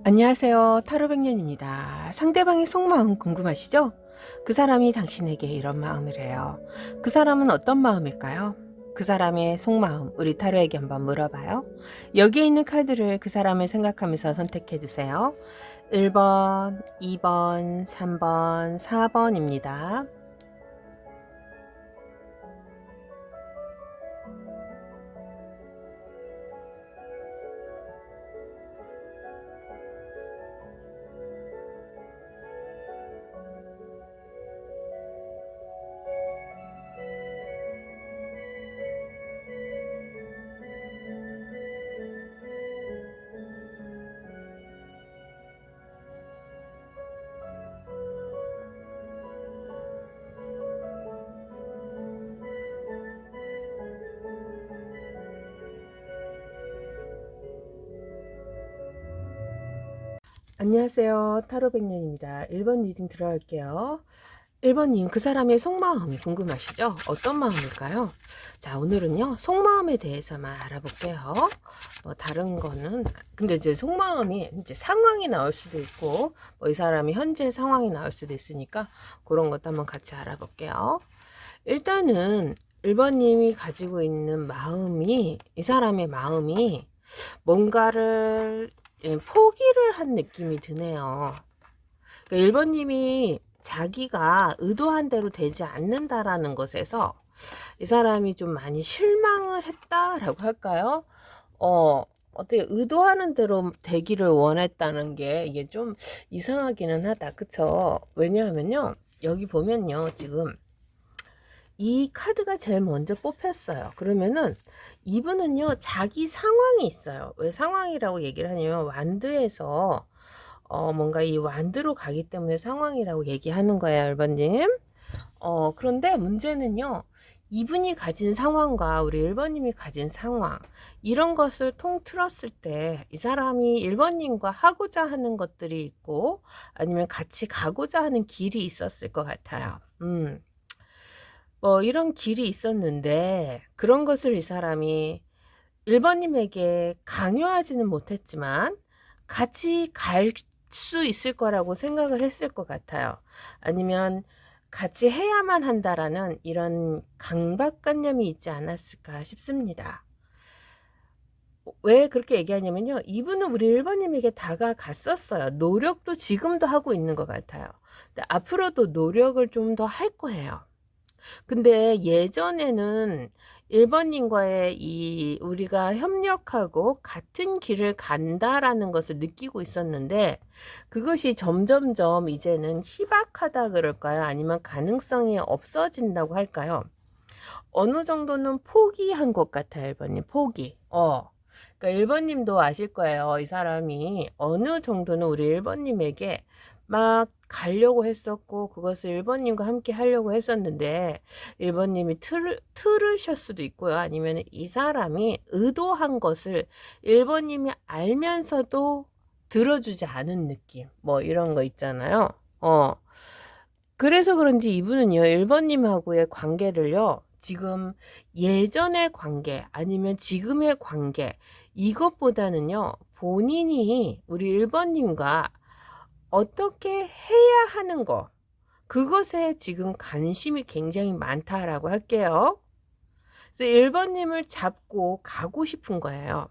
안녕하세요. 타로백년입니다. 상대방의 속마음 궁금하시죠? 그 사람이 당신에게 이런 마음을 해요. 그 사람은 어떤 마음일까요? 그 사람의 속마음, 우리 타로에게 한번 물어봐요. 여기에 있는 카드를 그 사람을 생각하면서 선택해 주세요. 1번, 2번, 3번, 4번입니다. 안녕하세요. 타로백년입니다. 1번 리딩 들어갈게요. 1번님, 그 사람의 속마음이 궁금하시죠? 어떤 마음일까요? 자, 오늘은요, 속마음에 대해서만 알아볼게요. 뭐, 다른 거는, 근데 이제 속마음이 이제 상황이 나올 수도 있고, 뭐, 이 사람이 현재 상황이 나올 수도 있으니까, 그런 것도 한번 같이 알아볼게요. 일단은, 1번님이 가지고 있는 마음이, 이 사람의 마음이 뭔가를 포기를 한 느낌이 드네요. 그러니까 1번님이 자기가 의도한 대로 되지 않는다라는 것에서 이 사람이 좀 많이 실망을 했다라고 할까요? 어떻게 의도하는 대로 되기를 원했다는 게 이게 좀 이상하기는 하다. 그쵸? 왜냐하면요. 여기 보면요. 지금 이 카드가 제일 먼저 뽑혔어요. 그러면은 이분은요. 자기 상황이 있어요. 왜 상황이라고 얘기를 하냐면 완드에서 뭔가 이 완드로 가기 때문에 상황이라고 얘기하는 거예요, 1번님. 그런데 문제는요, 이분이 가진 상황과 우리 1번님이 가진 상황, 이런 것을 통틀었을 때, 이 사람이 1번님과 하고자 하는 것들이 있고, 아니면 같이 가고자 하는 길이 있었을 것 같아요. 뭐, 이런 길이 있었는데, 그런 것을 이 사람이 1번님에게 강요하지는 못했지만, 같이 갈 수 있을 거라고 생각을 했을 것 같아요. 아니면 같이 해야만 한다라는 이런 강박관념이 있지 않았을까 싶습니다. 왜 그렇게 얘기하냐면요. 이분은 우리 1번님에게 다가갔었어요. 노력도 지금도 하고 있는 것 같아요. 근데 앞으로도 노력을 좀 더 할 거예요. 근데 예전에는 1번님과의 이 우리가 협력하고 같은 길을 간다라는 것을 느끼고 있었는데 그것이 점점점 이제는 희박하다 그럴까요? 아니면 가능성이 없어진다고 할까요? 어느 정도는 포기한 것 같아요, 1번님. 포기. 그러니까 1번님도 아실 거예요. 이 사람이 어느 정도는 우리 1번님에게 막 가려고 했었고 그것을 1번님과 함께 하려고 했었는데 1번님이 틀으실 수도 있고요. 아니면 이 사람이 의도한 것을 1번님이 알면서도 들어주지 않은 느낌. 뭐 이런 거 있잖아요. 그래서 그런지 이분은요, 1번님하고의 관계를요, 지금 예전의 관계, 아니면 지금의 관계, 이것보다는요, 본인이 우리 1번님과 어떻게 해야 하는 거, 그것에 지금 관심이 굉장히 많다라고 할게요. 그래서 1번님을 잡고 가고 싶은 거예요.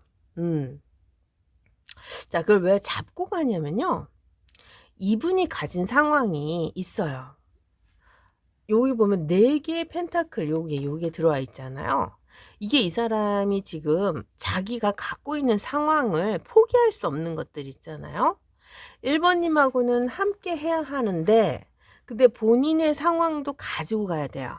자, 그걸 왜 잡고 가냐면요, 이분이 가진 상황이 있어요. 여기 보면 4개의 펜타클 요게 들어와 있잖아요. 이게 이 사람이 지금 자기가 갖고 있는 상황을 포기할 수 없는 것들 있잖아요. 1번님하고는 함께 해야 하는데 근데 본인의 상황도 가지고 가야 돼요.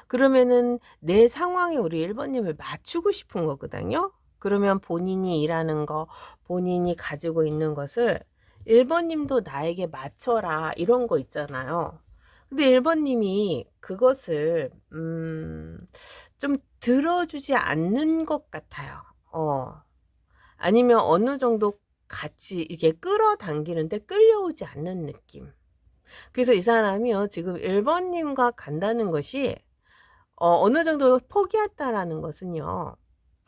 그러면은 내 상황에 우리 1번님을 맞추고 싶은 거거든요. 그러면 본인이 일하는 거, 본인이 가지고 있는 것을 1번님도 나에게 맞춰라 이런 거 있잖아요. 근데 1번님이 그것을 좀 들어주지 않는 것 같아요. 아니면 어느 정도 같이 이렇게 끌어당기는데 끌려오지 않는 느낌. 그래서 이 사람이요, 지금 1번님과 간다는 것이 어느 정도 포기했다라는 것은요,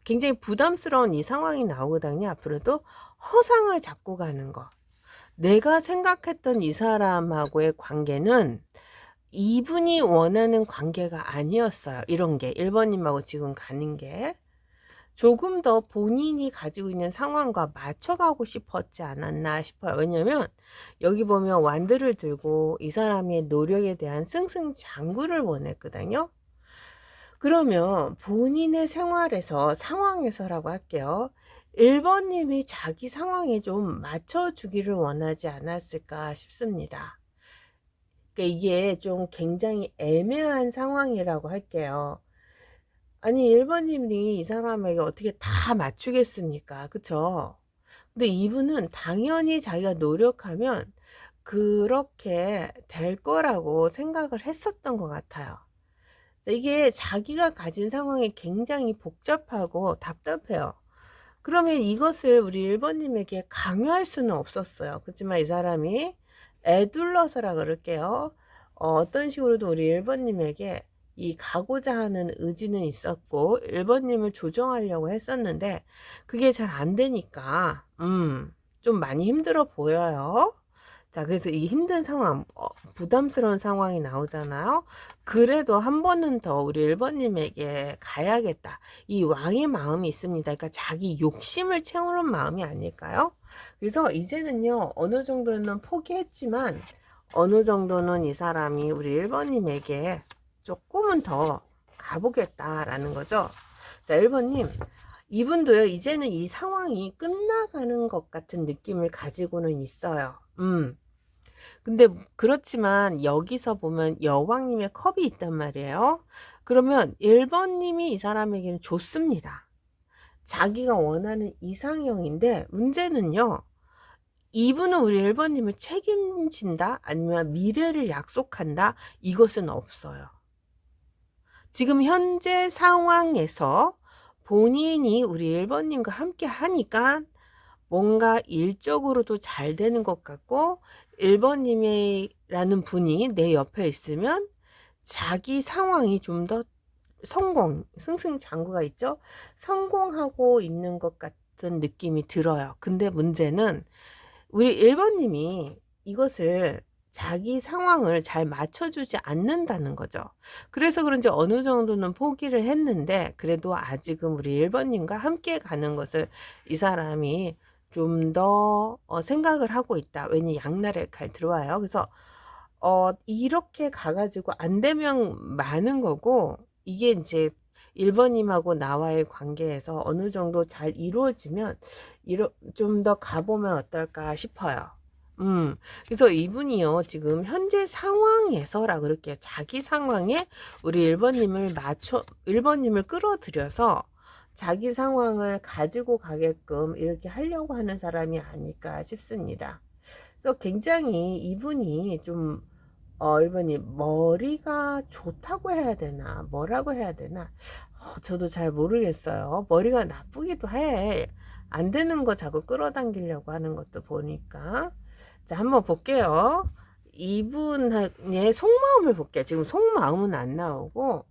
굉장히 부담스러운 이 상황이 나오거든요. 앞으로도 허상을 잡고 가는 거. 내가 생각했던 이 사람하고의 관계는 이분이 원하는 관계가 아니었어요. 이런 게 1번님하고 지금 가는 게 조금 더 본인이 가지고 있는 상황과 맞춰가고 싶었지 않았나 싶어요. 왜냐면 여기 보면 완드를 들고 이 사람의 노력에 대한 승승장구를 원했거든요. 그러면 본인의 생활에서 상황에서라고 할게요. 1번님이 자기 상황에 좀 맞춰주기를 원하지 않았을까 싶습니다. 그러니까 이게 좀 굉장히 애매한 상황이라고 할게요. 아니 1번님이 이 사람에게 어떻게 다 맞추겠습니까? 그쵸? 근데 이분은 당연히 자기가 노력하면 그렇게 될 거라고 생각을 했었던 것 같아요. 이게 자기가 가진 상황이 굉장히 복잡하고 답답해요. 그러면 이것을 우리 1번님에게 강요할 수는 없었어요. 그렇지만 이 사람이 애둘러서라 그럴게요. 어떤 식으로도 우리 1번님에게 이 가고자 하는 의지는 있었고 1번님을 조정하려고 했었는데 그게 잘 안 되니까 좀 많이 힘들어 보여요. 자, 그래서 이 힘든 상황, 부담스러운 상황이 나오잖아요. 그래도 한 번은 더 우리 1번님에게 가야겠다. 이 왕의 마음이 있습니다. 그러니까 자기 욕심을 채우는 마음이 아닐까요? 그래서 이제는요, 어느 정도는 포기했지만, 어느 정도는 이 사람이 우리 1번님에게 조금은 더 가보겠다라는 거죠. 자, 1번님. 이분도요, 이제는 이 상황이 끝나가는 것 같은 느낌을 가지고는 있어요. 근데 그렇지만 여기서 보면 여왕님의 컵이 있단 말이에요. 그러면 1번님이 이 사람에게는 좋습니다. 자기가 원하는 이상형인데 문제는요. 이분은 우리 1번님을 책임진다? 아니면 미래를 약속한다? 이것은 없어요. 지금 현재 상황에서 본인이 우리 1번님과 함께 하니까 뭔가 일적으로도 잘 되는 것 같고 1번님이라는 분이 내 옆에 있으면 자기 상황이 좀 더 승승장구가 있죠. 성공하고 있는 것 같은 느낌이 들어요. 근데 문제는 우리 1번님이 이것을 자기 상황을 잘 맞춰주지 않는다는 거죠. 그래서 그런지 어느 정도는 포기를 했는데 그래도 아직은 우리 1번님과 함께 가는 것을 이 사람이 좀 더 생각을 하고 있다. 왜냐 양날의 칼 들어와요. 그래서 이렇게 가가지고 안 되면 많은 거고 이게 이제 1번님하고 나와의 관계에서 어느 정도 잘 이루어지면 좀 더 가보면 어떨까 싶어요. 그래서 이분이요, 지금 현재 상황에서라 그럴게요. 자기 상황에 우리 1번님을 끌어들여서 자기 상황을 가지고 가게끔 이렇게 하려고 하는 사람이 아닐까 싶습니다. 그래서 굉장히 이분이 좀 1번이 머리가 좋다고 해야 되나 뭐라고 해야 되나 저도 잘 모르겠어요. 머리가 나쁘기도 해. 안 되는 거 자꾸 끌어당기려고 하는 것도 보니까. 자, 한번 볼게요. 이분의 속마음을 볼게요. 지금 속마음은 안 나오고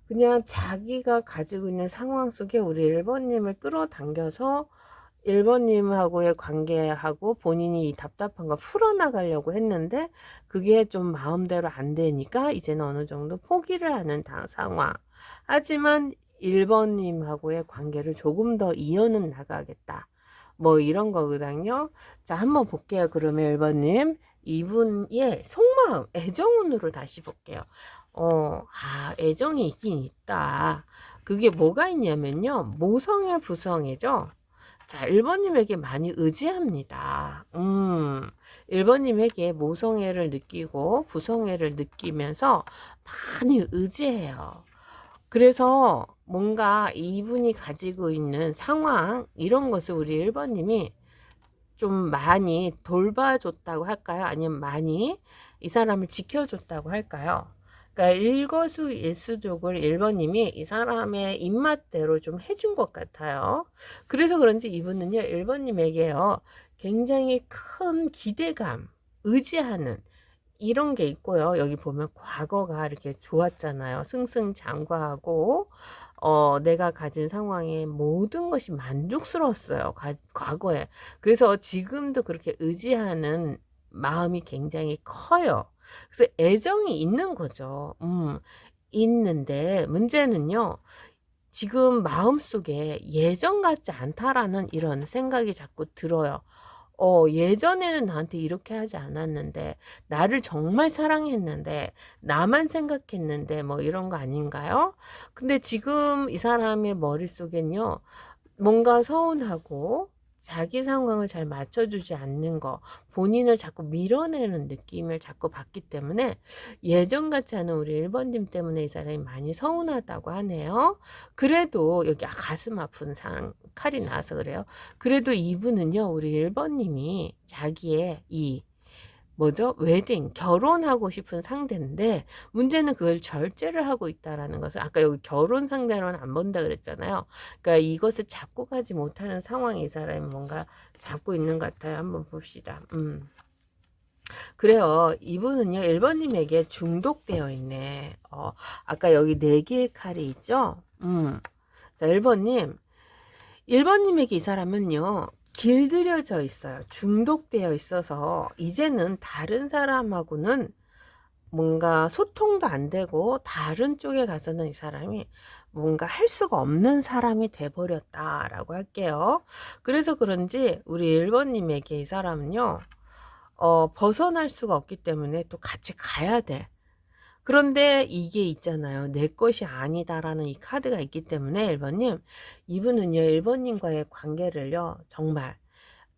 그냥 자기가 가지고 있는 상황 속에 우리 1번님을 끌어당겨서 1번님하고의 관계하고 본인이 이 답답한 거 풀어나가려고 했는데 그게 좀 마음대로 안 되니까 이제는 어느 정도 포기를 하는 상황. 하지만 1번님하고의 관계를 조금 더 이어는 나가겠다. 뭐 이런 거거든요. 자, 한번 볼게요. 그러면 1번님. 이분의 속마음, 애정운으로 다시 볼게요. 애정이 있긴 있다. 그게 뭐가 있냐면요. 모성애, 부성애죠. 자, 1번님에게 많이 의지합니다. 1번님에게 모성애를 느끼고 부성애를 느끼면서 많이 의지해요. 그래서 뭔가 이분이 가지고 있는 상황, 이런 것을 우리 1번님이 좀 많이 돌봐줬다고 할까요? 아니면 많이 이 사람을 지켜줬다고 할까요? 그러니까 일거수일투족을 1번님이 이 사람의 입맛대로 좀 해준 것 같아요. 그래서 그런지 이분은요, 1번님에게요, 굉장히 큰 기대감, 의지하는 이런 게 있고요. 여기 보면 과거가 이렇게 좋았잖아요. 승승장구하고 내가 가진 상황에 모든 것이 만족스러웠어요. 과거에. 그래서 지금도 그렇게 의지하는 마음이 굉장히 커요. 그래서 애정이 있는 거죠. 있는데 문제는요. 지금 마음속에 예전 같지 않다라는 이런 생각이 자꾸 들어요. 예전에는 나한테 이렇게 하지 않았는데, 나를 정말 사랑했는데, 나만 생각했는데, 뭐 이런 거 아닌가요? 근데 지금 이 사람의 머릿속엔요, 뭔가 서운하고, 자기 상황을 잘 맞춰주지 않는 거, 본인을 자꾸 밀어내는 느낌을 자꾸 받기 때문에 예전 같지 않은 우리 1번님 때문에 이 사람이 많이 서운하다고 하네요. 그래도 여기 가슴 아픈 칼이 나와서 그래요. 그래도 이분은요, 우리 1번님이 자기의 뭐죠? 웨딩, 결혼하고 싶은 상대인데, 문제는 그걸 절제를 하고 있다라는 것을, 아까 여기 결혼 상대로는 안 본다 그랬잖아요. 그러니까 이것을 잡고 가지 못하는 상황에 이 사람이 뭔가 잡고 있는 것 같아요. 한번 봅시다. 그래요. 이분은요, 1번님에게 중독되어 있네. 아까 여기 4개의 칼이 있죠? 자, 1번님에게 이 사람은요, 길들여져 있어요. 중독되어 있어서 이제는 다른 사람하고는 뭔가 소통도 안 되고 다른 쪽에 가서는 이 사람이 뭔가 할 수가 없는 사람이 돼버렸다라고 할게요. 그래서 그런지 우리 1번님에게 이 사람은요, 벗어날 수가 없기 때문에 또 같이 가야 돼. 그런데 이게 있잖아요. 내 것이 아니다라는 이 카드가 있기 때문에 1번님, 이분은요, 1번님과의 관계를요, 정말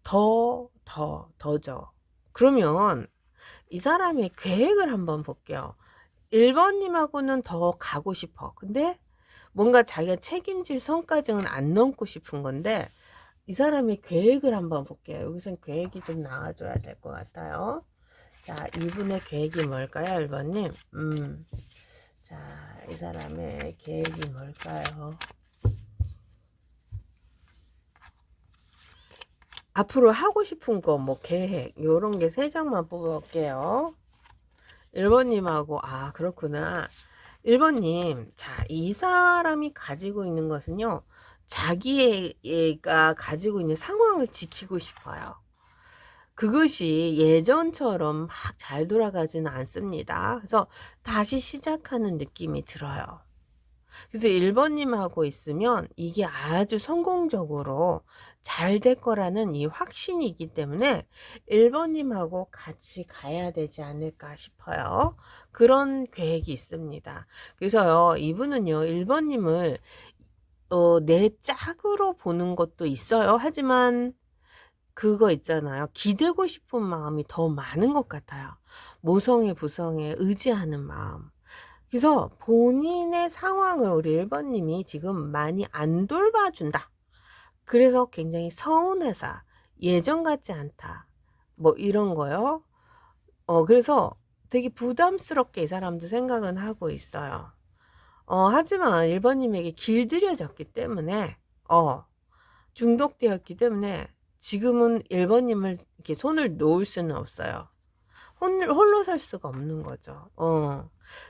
더죠. 그러면 이 사람의 계획을 한번 볼게요. 1번님하고는 더 가고 싶어. 근데 뭔가 자기가 책임질 선까지는 안 넘고 싶은 건데, 이 사람의 계획을 한번 볼게요. 여기선 계획이 좀 나와줘야 될 것 같아요. 자, 이분의 계획이 뭘까요, 1번님? 자, 이 사람의 계획이 뭘까요? 앞으로 하고 싶은 거, 뭐, 계획, 요런 게 3장만 뽑아볼게요. 1번님하고, 그렇구나. 1번님, 자, 이 사람이 가지고 있는 것은요, 자기가 가지고 있는 상황을 지키고 싶어요. 그것이 예전처럼 막 잘 돌아가지는 않습니다. 그래서 다시 시작하는 느낌이 들어요. 그래서 1번님하고 있으면 이게 아주 성공적으로 잘 될 거라는 이 확신이 있기 때문에 1번님하고 같이 가야 되지 않을까 싶어요. 그런 계획이 있습니다. 그래서요, 이분은요, 1번님을 내 짝으로 보는 것도 있어요. 하지만 그거 있잖아요. 기대고 싶은 마음이 더 많은 것 같아요. 모성애, 부성애, 의지하는 마음. 그래서 본인의 상황을 우리 1번님이 지금 많이 안 돌봐준다. 그래서 굉장히 서운해서 예전 같지 않다. 뭐 이런 거요. 그래서 되게 부담스럽게 이 사람도 생각은 하고 있어요. 하지만 1번님에게 길들여졌기 때문에, 중독되었기 때문에 지금은 1번님을 이렇게 손을 놓을 수는 없어요. 홀로 살 수가 없는 거죠.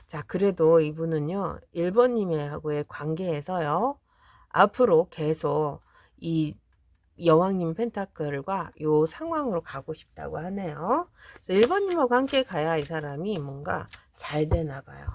자, 그래도 이분은요, 1번님하고의 관계에서요, 앞으로 계속 이 여왕님 펜타클과 요 상황으로 가고 싶다고 하네요. 그래서 1번님하고 함께 가야 이 사람이 뭔가 잘 되나 봐요.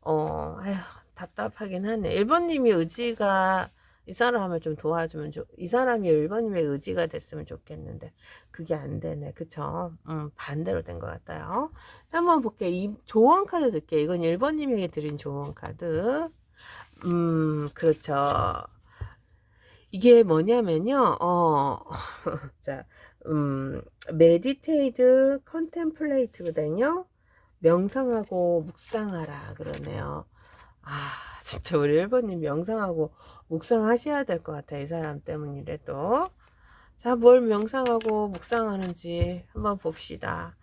아휴, 답답하긴 하네. 1번님이 의지가 이 사람을 좀 도와주면 이 사람이 1번님의 의지가 됐으면 좋겠는데 그게 안 되네. 그쵸? 반대로 된 것 같아요. 자, 한번 볼게요. 이 조언 카드 드릴게요. 이건 1번님에게 드린 조언 카드. 그렇죠. 이게 뭐냐면요. 자, 메디테이트 컨템플레이트거든요. 명상하고 묵상하라 그러네요. 진짜 우리 1번님 명상하고 묵상하셔야 될 것 같아요. 이 사람 때문이라도. 자, 뭘 명상하고 묵상하는지 한번 봅시다.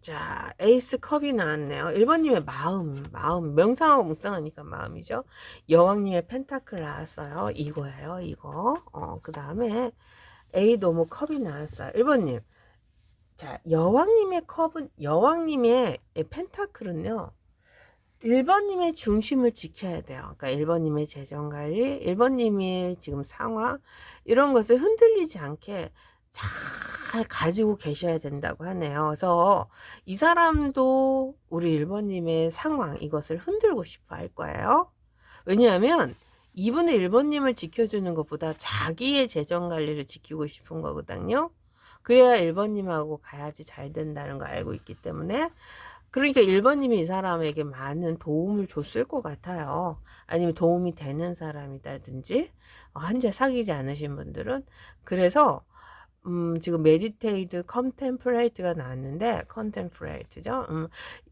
자, 에이스 컵이 나왔네요. 1번님의 마음. 명상하고 묵상하니까 마음이죠. 여왕님의 펜타클 나왔어요. 이거예요, 이거. 그 다음에 A 도모 컵이 나왔어요. 1번님. 자, 여왕님의 펜타클은요, 1번님의 중심을 지켜야 돼요. 그러니까 1번님의 재정관리, 1번님의 지금 상황, 이런 것을 흔들리지 않게 잘 가지고 계셔야 된다고 하네요. 그래서 이 사람도 우리 1번님의 상황, 이것을 흔들고 싶어 할 거예요. 왜냐하면 이분의 1번님을 지켜주는 것보다 자기의 재정관리를 지키고 싶은 거거든요. 그래야 1번님하고 가야지 잘 된다는 거 알고 있기 때문에, 그러니까 1번님이 이 사람에게 많은 도움을 줬을 것 같아요. 아니면 도움이 되는 사람이라든지, 현재 사귀지 않으신 분들은. 그래서 지금 메디테이트 컨템플레이트가 나왔는데, 컨템플레이트죠.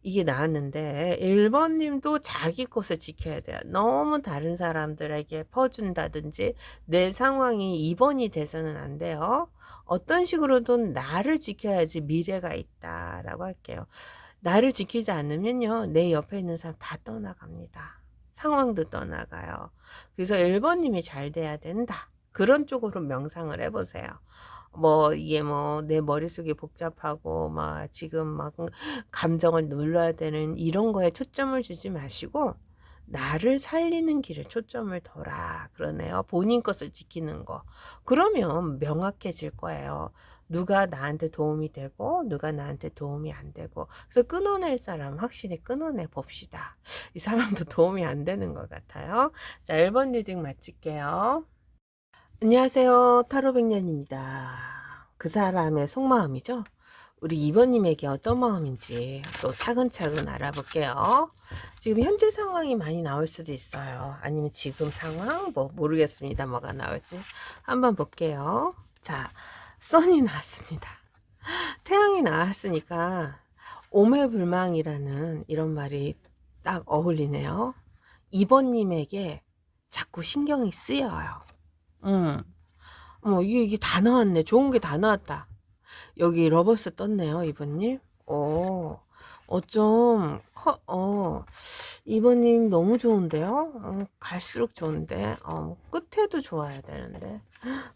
이게 나왔는데 1번님도 자기 것을 지켜야 돼요. 너무 다른 사람들에게 퍼준다든지 내 상황이 2번이 돼서는 안 돼요. 어떤 식으로든 나를 지켜야지 미래가 있다라고 할게요. 나를 지키지 않으면요, 내 옆에 있는 사람 다 떠나갑니다. 상황도 떠나가요. 그래서 1번님이 잘 돼야 된다. 그런 쪽으로 명상을 해보세요. 이게 내 머릿속이 복잡하고 지금 감정을 눌러야 되는 이런 거에 초점을 주지 마시고 나를 살리는 길에 초점을 둬라 그러네요. 본인 것을 지키는 거. 그러면 명확해질 거예요. 누가 나한테 도움이 되고 누가 나한테 도움이 안 되고. 그래서 끊어낼 사람 확실히 끊어내 봅시다. 이 사람도 도움이 안 되는 것 같아요. 자, 1번 리딩 마칠게요. 안녕하세요. 타로백년입니다. 그 사람의 속마음이죠. 우리 2번님에게 어떤 마음인지 또 차근차근 알아볼게요. 지금 현재 상황이 많이 나올 수도 있어요. 아니면 지금 상황 모르겠습니다. 뭐가 나올지 한번 볼게요. 자, 선이 나왔습니다. 태양이 나왔으니까 오매불망이라는 이런 말이 딱 어울리네요. 2번님에게 자꾸 신경이 쓰여요. 이게 다 나왔네. 좋은 게 다 나왔다. 여기 러버스 떴네요, 이번님. 이번님 너무 좋은데요? 갈수록 좋은데, 끝에도 좋아야 되는데.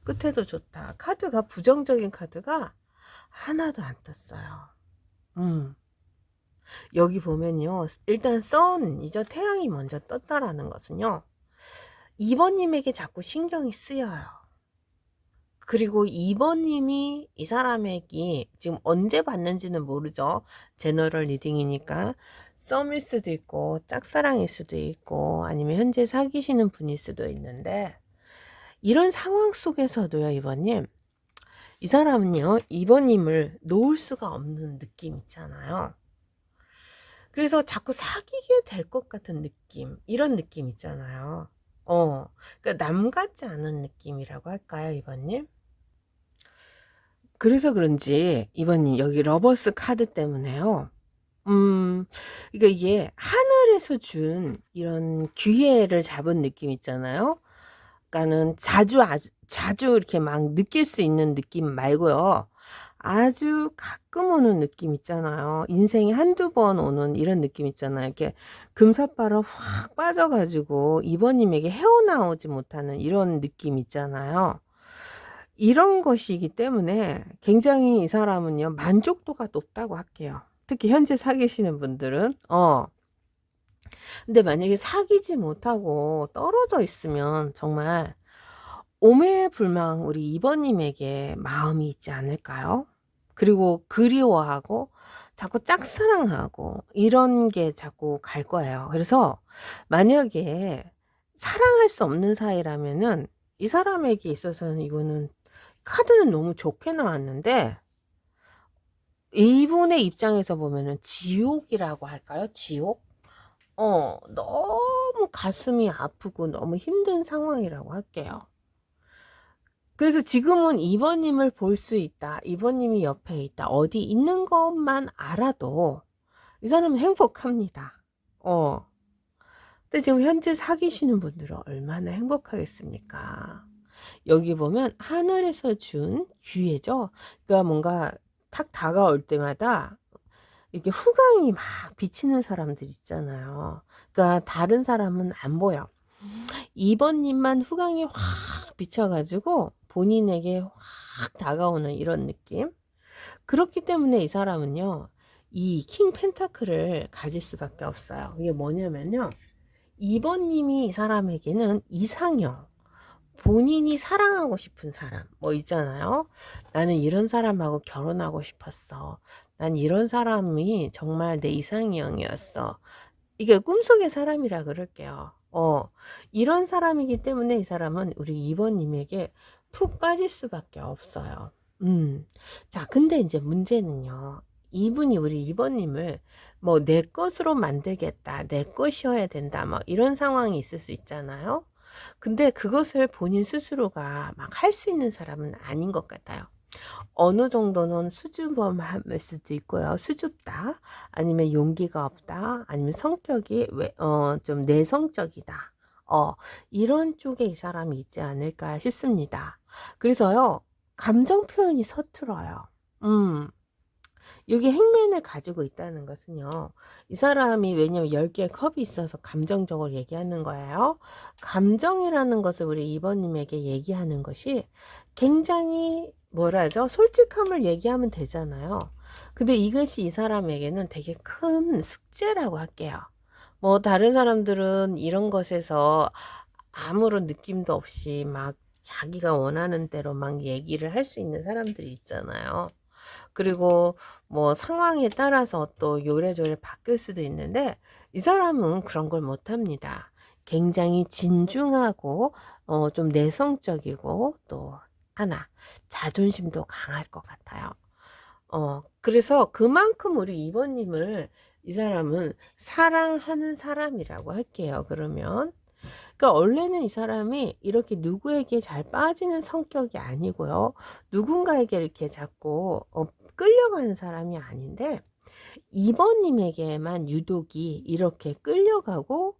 끝에도 좋다. 카드가, 부정적인 카드가 하나도 안 떴어요. 여기 보면요. 일단 선이죠. 태양이 먼저 떴다라는 것은요. 2번님에게 자꾸 신경이 쓰여요. 그리고 2번님이 이 사람에게 지금 언제 봤는지는 모르죠. 제너럴 리딩이니까 썸일 수도 있고 짝사랑일 수도 있고 아니면 현재 사귀시는 분일 수도 있는데, 이런 상황 속에서도요, 2번님, 이 사람은요 2번님을 놓을 수가 없는 느낌 있잖아요. 그래서 자꾸 사귀게 될 것 같은 느낌, 이런 느낌 있잖아요. 그러니까 남 같지 않은 느낌이라고 할까요, 2번님? 그래서 그런지 2번님 여기 러버스 카드 때문에요. 그러니까 이게 하늘에서 준 이런 기회를 잡은 느낌 있잖아요. 그러니까는 자주 이렇게 막 느낄 수 있는 느낌 말고요. 아주 가끔 오는 느낌 있잖아요. 인생에 한두 번 오는 이런 느낌 있잖아요. 이렇게 금사빠로 확 빠져가지고 2번님에게 헤어나오지 못하는 이런 느낌 있잖아요. 이런 것이기 때문에 굉장히 이 사람은요, 만족도가 높다고 할게요. 특히 현재 사귀시는 분들은. 근데 만약에 사귀지 못하고 떨어져 있으면 정말 오매불망 우리 2번님에게 마음이 있지 않을까요? 그리고 그리워하고 자꾸 짝사랑하고 이런 게 자꾸 갈 거예요. 그래서 만약에 사랑할 수 없는 사이라면은 이 사람에게 있어서는 이거는 카드는 너무 좋게 나왔는데, 이분의 입장에서 보면은 지옥이라고 할까요? 지옥? 너무 가슴이 아프고 너무 힘든 상황이라고 할게요. 그래서 지금은 2번님을 볼 수 있다. 2번님이 옆에 있다. 어디 있는 것만 알아도 이 사람은 행복합니다. 근데 지금 현재 사귀시는 분들은 얼마나 행복하겠습니까? 여기 보면 하늘에서 준 기회죠. 그러니까 뭔가 탁 다가올 때마다 이렇게 후광이 막 비치는 사람들 있잖아요. 그러니까 다른 사람은 안 보여. 2번님만 후광이 확 비쳐가지고 본인에게 확 다가오는 이런 느낌. 그렇기 때문에 이 사람은요, 이 킹 펜타클을 가질 수밖에 없어요. 이게 뭐냐면요. 2번님이 이 사람에게는 이상형, 본인이 사랑하고 싶은 사람, 뭐 있잖아요. 나는 이런 사람하고 결혼하고 싶었어. 난 이런 사람이 정말 내 이상형이었어. 이게 꿈속의 사람이라 그럴게요. 이런 사람이기 때문에 이 사람은 우리 2번님에게 푹 빠질 수밖에 없어요. 자, 근데 이제 문제는요. 이분이 우리 2번님을 뭐 내 것으로 만들겠다, 내 것이어야 된다, 뭐 이런 상황이 있을 수 있잖아요. 근데 그것을 본인 스스로가 막 할 수 있는 사람은 아닌 것 같아요. 어느 정도는 수줍음할 수도 있고요. 수줍다, 아니면 용기가 없다, 아니면 성격이 좀 내성적이다. 이런 쪽에 이 사람이 있지 않을까 싶습니다. 그래서요, 감정 표현이 서툴어요. 여기 행맨을 가지고 있다는 것은요. 이 사람이 왜냐면 10개의 컵이 있어서 감정적으로 얘기하는 거예요. 감정이라는 것을 우리 2번님에게 얘기하는 것이 굉장히 뭐라 하죠? 솔직함을 얘기하면 되잖아요. 근데 이것이 이 사람에게는 되게 큰 숙제라고 할게요. 뭐 다른 사람들은 이런 것에서 아무런 느낌도 없이 막 자기가 원하는 대로 막 얘기를 할 수 있는 사람들이 있잖아요. 그리고 뭐 상황에 따라서 또 요래조래 바뀔 수도 있는데 이 사람은 그런 걸 못합니다. 굉장히 진중하고 좀 내성적이고 또 하나 자존심도 강할 것 같아요. 그래서 그만큼 우리 2번님을 이 사람은 사랑하는 사람이라고 할게요. 그러면 그러니까 원래는 이 사람이 이렇게 누구에게 잘 빠지는 성격이 아니고요. 누군가에게 이렇게 자꾸 끌려가는 사람이 아닌데 2번님에게만 유독이 이렇게 끌려가고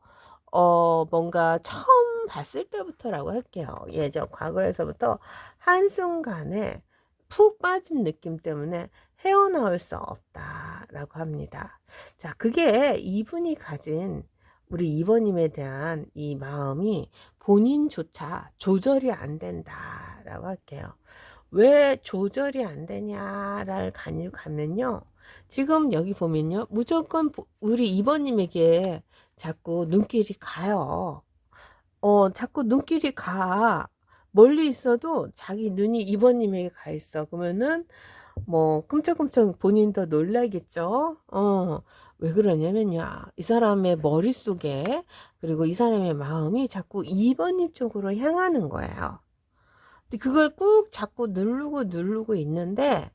뭔가 처음 봤을 때부터라고 할게요. 예전 과거에서부터 한순간에 푹 빠진 느낌 때문에 헤어나올 수 없다라고 합니다. 자, 그게 이분이 가진 우리 2번님에 대한 이 마음이 본인조차 조절이 안 된다라고 할게요. 왜 조절이 안 되냐를 가면요. 지금 여기 보면요. 무조건 우리 2번님에게 자꾸 눈길이 가요. 자꾸 눈길이 가. 멀리 있어도 자기 눈이 2번님에게 가 있어. 그러면은 뭐 끔찍끔찍 본인도 놀라겠죠. 왜 그러냐면요. 이 사람의 머릿속에 그리고 이 사람의 마음이 자꾸 2번님 쪽으로 향하는 거예요. 근데 그걸 꾹 자꾸 누르고 있는데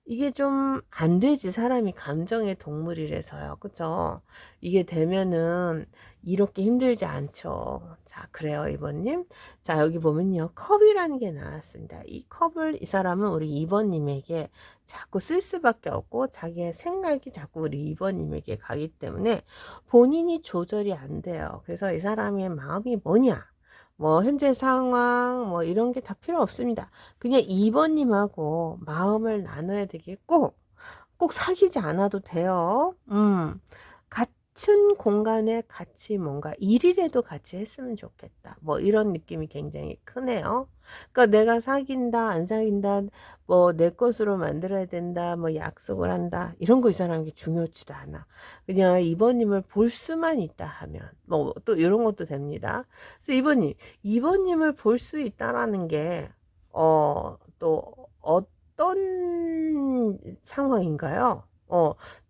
이게 좀 안 되지. 사람이 감정의 동물이라서요. 그죠? 이게 되면은 이렇게 힘들지 않죠. 자, 그래요, 이번님. 자, 여기 보면요. 컵이라는 게 나왔습니다. 이 컵을 이 사람은 우리 2번님에게 자꾸 쓸 수밖에 없고 자기의 생각이 자꾸 우리 2번님에게 가기 때문에 본인이 조절이 안 돼요. 그래서 이 사람의 마음이 뭐냐? 뭐 현재 상황 뭐 이런 게 다 필요 없습니다. 그냥 2번님하고 마음을 나눠야 되겠고 꼭 사귀지 않아도 돼요. 같은 공간에 같이 뭔가 일이라도 같이 했으면 좋겠다. 뭐 이런 느낌이 굉장히 크네요. 그러니까 내가 사귄다, 안 사귄다, 뭐 내 것으로 만들어야 된다, 뭐 약속을 한다. 이런 거 이 사람에게 중요치도 않아. 그냥 이번님을 볼 수만 있다 하면 뭐 또 이런 것도 됩니다. 그래서 이번님을 볼 수 있다라는 게 또 어떤 상황인가요?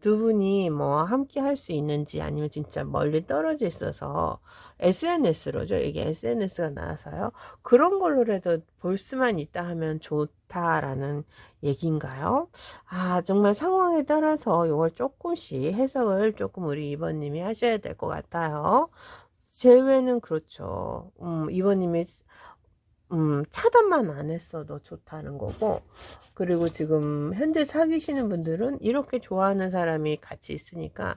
두 분이 뭐 함께 할 수 있는지 아니면 진짜 멀리 떨어져 있어서 SNS로죠. 이게 SNS가 나와서요. 그런 걸로라도 볼 수만 있다 하면 좋다라는 얘기인가요? 아, 정말 상황에 따라서 이걸 조금씩 해석을 조금 우리 이번님이 하셔야 될 것 같아요. 제외는 그렇죠. 이번님이 차단만 안 했어도 좋다는 거고, 그리고 지금 현재 사귀시는 분들은 이렇게 좋아하는 사람이 같이 있으니까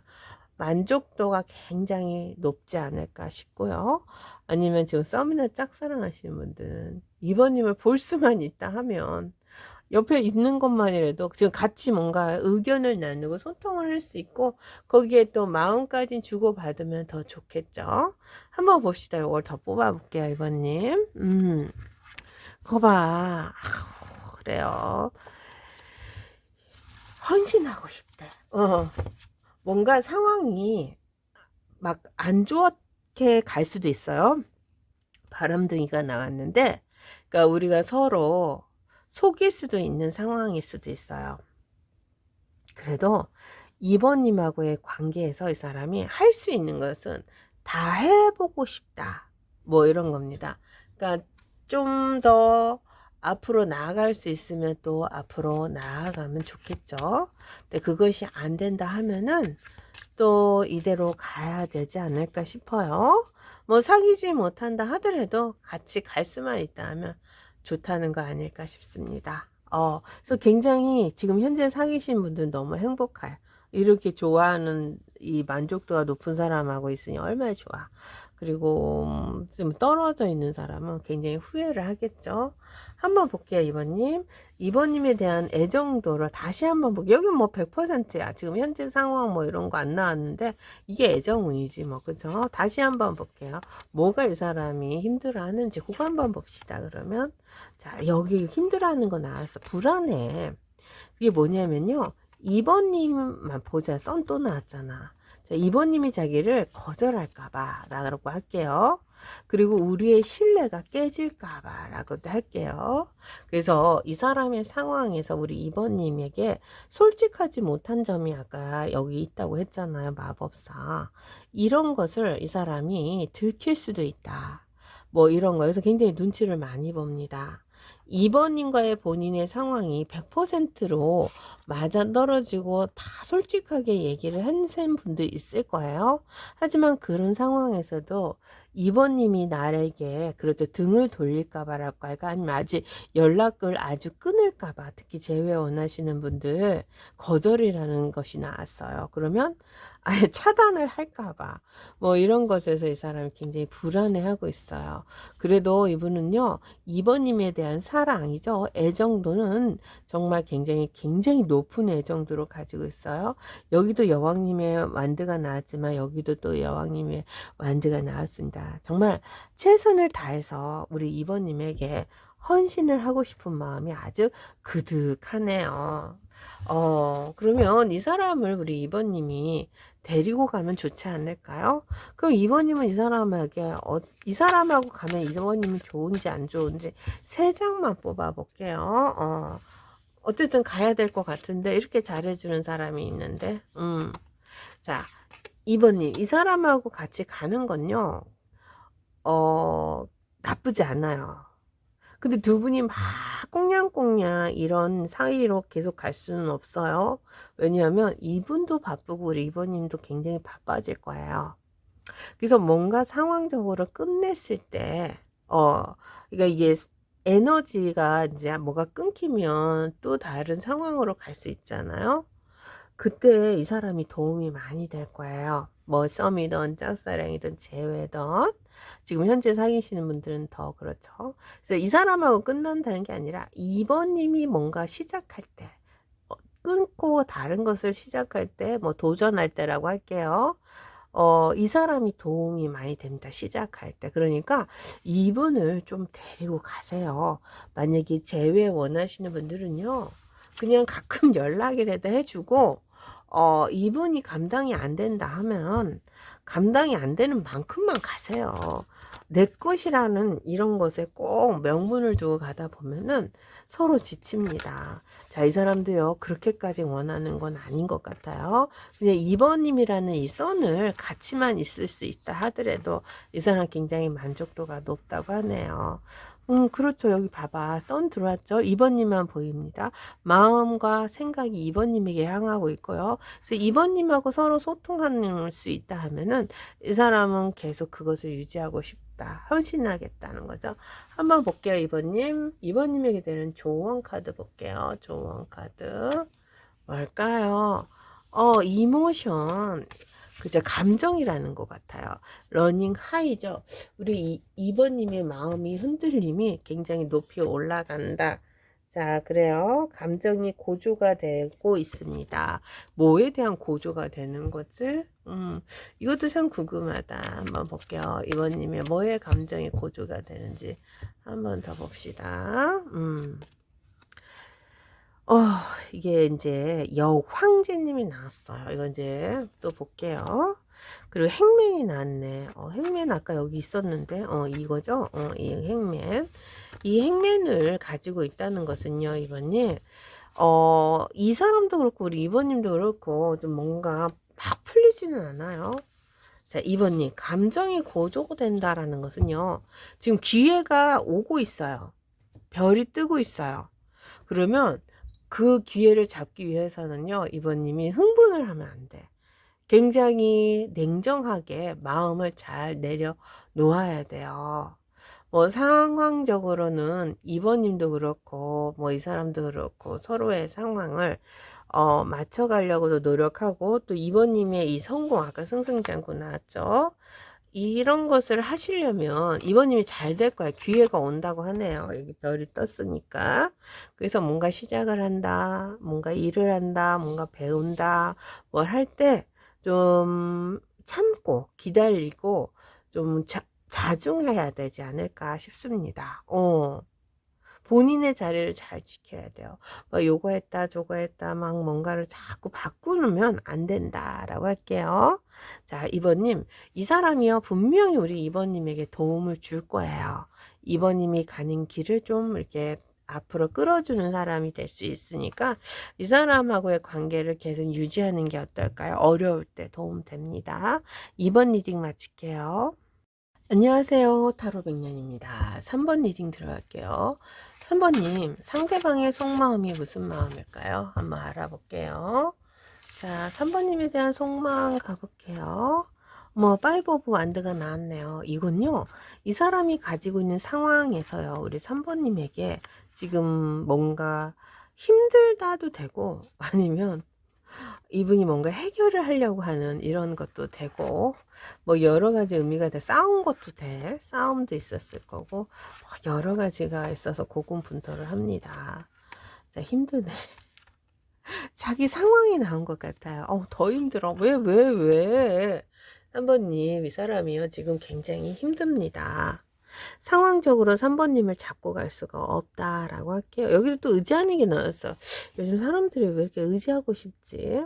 만족도가 굉장히 높지 않을까 싶고요. 아니면 지금 썸이나 짝사랑하시는 분들은 이번님을 볼 수만 있다 하면 옆에 있는 것만이라도 지금 같이 뭔가 의견을 나누고 소통을 할 수 있고 거기에 또 마음까지 주고받으면 더 좋겠죠. 한번 봅시다. 이걸 더 뽑아볼게요, 이번님. 거봐. 그래요. 헌신하고 싶대. 뭔가 상황이 막 안 좋게 갈 수도 있어요. 바람둥이가 나왔는데, 그러니까 우리가 서로 속일 수도 있는 상황일 수도 있어요. 그래도 이번님하고의 관계에서 이 사람이 할 수 있는 것은 다 해보고 싶다. 뭐 이런 겁니다. 그러니까 좀 더 앞으로 나아갈 수 있으면 또 앞으로 나아가면 좋겠죠. 근데 그것이 안 된다 하면은 또 이대로 가야 되지 않을까 싶어요. 뭐 사귀지 못한다 하더라도 같이 갈 수만 있다 하면 좋다는 거 아닐까 싶습니다. 그래서 굉장히 지금 현재 사귀신 분들 너무 행복해요. 이렇게 좋아하는 이 만족도가 높은 사람하고 있으니 얼마나 좋아. 그리고 좀 떨어져 있는 사람은 굉장히 후회를 하겠죠. 한번 볼게요, 이번님. 이번님에 대한 애정도를 다시 한번 볼게요. 여기 뭐 100%야. 지금 현재 상황 뭐 이런 거 안 나왔는데 이게 애정운이지 뭐, 그죠? 다시 한번 볼게요. 뭐가 이 사람이 힘들어하는지 그거 한번 봅시다. 그러면 자, 여기 힘들어하는 거 나왔어. 불안해. 그게 뭐냐면요. 2번님만 보자. 썬 또 나왔잖아. 자, 2번님이 자기를 거절할까봐 라고 할게요. 그리고 우리의 신뢰가 깨질까봐 라고도 할게요. 그래서 이 사람의 상황에서 우리 2번님에게 솔직하지 못한 점이 아까 여기 있다고 했잖아요. 마법사. 이런 것을 이 사람이 들킬 수도 있다. 뭐 이런 거에서 굉장히 눈치를 많이 봅니다. 2번님과의 본인의 상황이 100%로 맞아떨어지고 다 솔직하게 얘기를 한센 분도 있을 거예요. 하지만 그런 상황에서도 2번님이 나에게 그렇죠 등을 돌릴까봐랄까 할까 아니면 아직 연락을 아주 끊을까봐 특히 재회 원하시는 분들 거절이라는 것이 나왔어요. 그러면 아예 차단을 할까봐 뭐 이런 것에서 이 사람이 굉장히 불안해하고 있어요. 그래도 이분은요 2번님에 대한 사랑이죠 애정도는 정말 굉장히 높은 애정도로 가지고 있어요. 여기도 여왕님의 완드가 나왔지만 여기도 또 여왕님의 완드가 나왔습니다. 정말 최선을 다해서 우리 2번님에게 헌신을 하고 싶은 마음이 아주 그득하네요. 그러면 이 사람을 우리 2번님이 데리고 가면 좋지 않을까요? 그럼 2번님은 이 사람에게 이 사람하고 가면 2번님은 좋은지 안 좋은지 3장만 뽑아 볼게요. 어쨌든 가야 될 것 같은데 이렇게 잘해주는 사람이 있는데 자 2번님 이 사람하고 같이 가는 건요 나쁘지 않아요. 근데 두 분이 막 꽁냥꽁냥 이런 사이로 계속 갈 수는 없어요. 왜냐하면 이분도 바쁘고 우리 이번님도 굉장히 바빠질 거예요. 그래서 뭔가 상황적으로 끝냈을 때, 그러니까 이게 에너지가 이제 뭐가 끊기면 또 다른 상황으로 갈 수 있잖아요. 그때 이 사람이 도움이 많이 될 거예요. 뭐 썸이든 짝사랑이든 재회든 지금 현재 사귀시는 분들은 더 그렇죠. 그래서 이 사람하고 끝난다는 게 아니라 2번님이 뭔가 시작할 때 끊고 다른 것을 시작할 때 뭐 도전할 때라고 할게요. 이 사람이 도움이 많이 됩니다. 시작할 때. 그러니까 이분을 좀 데리고 가세요. 만약에 재회 원하시는 분들은요. 그냥 가끔 연락이라도 해주고 이분이 감당이 안 된다 하면 감당이 안 되는 만큼만 가세요. 내 것이라는 이런 것에 꼭 명분을 두고 가다 보면은 서로 지칩니다. 자, 이 사람도요, 그렇게까지 원하는 건 아닌 것 같아요. 그냥 2번님이라는 이 선을 같이만 있을 수 있다 하더라도 이 사람 굉장히 만족도가 높다고 하네요. 그렇죠. 여기 봐봐. 선 들어왔죠? 2번님만 보입니다. 마음과 생각이 2번님에게 향하고 있고요. 그래서 2번님하고 서로 소통할 수 있다 하면은 이 사람은 계속 그것을 유지하고 싶다. 헌신하겠다는 거죠. 한번 볼게요, 2번님. 2번님에게 되는 조언 카드 볼게요. 조언 카드. 뭘까요? 이모션. 그죠? 감정이라는 것 같아요. 러닝 하이죠. 우리 2번님의 마음이 흔들림이 굉장히 높이 올라간다. 자, 그래요. 감정이 고조가 되고 있습니다. 뭐에 대한 고조가 되는 거지? 이것도 참 궁금하다. 한번 볼게요. 2번님의 뭐에 감정이 고조가 되는지 한번 더 봅시다. 어, 이게 이제 여황제님이 나왔어요. 이거 이제 또 볼게요. 그리고 행맨이 나왔네. 행맨 아까 여기 있었는데, 이거죠? 이 행맨. 이 행맨을 가지고 있다는 것은요, 이번님. 이 사람도 그렇고, 우리 이번님도 그렇고, 좀 뭔가 막 풀리지는 않아요. 자, 이번님. 감정이 고조된다라는 것은요, 지금 기회가 오고 있어요. 별이 뜨고 있어요. 그러면 그 기회를 잡기 위해서는요, 이번님이 흥분을 하면 안 돼. 굉장히 냉정하게 마음을 잘 내려놓아야 돼요. 뭐 상황적으로는 이번님도 그렇고 뭐 이 사람도 그렇고 서로의 상황을 맞춰가려고도 노력하고, 또 이번님의 이 성공, 아까 승승장구 나왔죠. 이런 것을 하시려면 이번님이 잘 될 거예요. 기회가 온다고 하네요. 여기 별이 떴으니까. 그래서 뭔가 시작을 한다, 뭔가 일을 한다, 뭔가 배운다, 뭘 할 때 좀 참고 기다리고 좀 자중해야 되지 않을까 싶습니다. 본인의 자리를 잘 지켜야 돼요. 뭐 요거 했다 저거 했다 막 뭔가를 자꾸 바꾸면 안 된다라고 할게요. 자, 2번님. 이 사람이요, 분명히 우리 2번님에게 도움을 줄 거예요. 2번님이 가는 길을 좀 이렇게 앞으로 끌어주는 사람이 될 수 있으니까 이 사람하고의 관계를 계속 유지하는 게 어떨까요? 어려울 때 도움 됩니다. 2번 리딩 마칠게요. 안녕하세요. 타로백년입니다. 3번 리딩 들어갈게요. 3번님, 상대방의 속마음이 무슨 마음일까요? 한번 알아볼게요. 자, 3번님에 대한 속마음 가볼게요. 파이브 오브 완드가 나왔네요. 이건요, 이 사람이 가지고 있는 상황에서요, 우리 3번님에게 지금 뭔가 힘들다도 되고, 아니면 이분이 뭔가 해결을 하려고 하는 이런 것도 되고, 뭐 여러 가지 의미가 돼. 싸운 것도 돼. 싸움도 있었을 거고, 뭐 여러 가지가 있어서 고군분투를 합니다. 자, 힘드네. 자기 상황이 나온 것 같아요. 더 힘들어. 왜? 3번님, 이 사람이요, 지금 굉장히 힘듭니다. 상황적으로 3번님을 잡고 갈 수가 없다라고 할게요. 여기도 또 의지하는 게 나왔어. 요즘 사람들이 왜 이렇게 의지하고 싶지?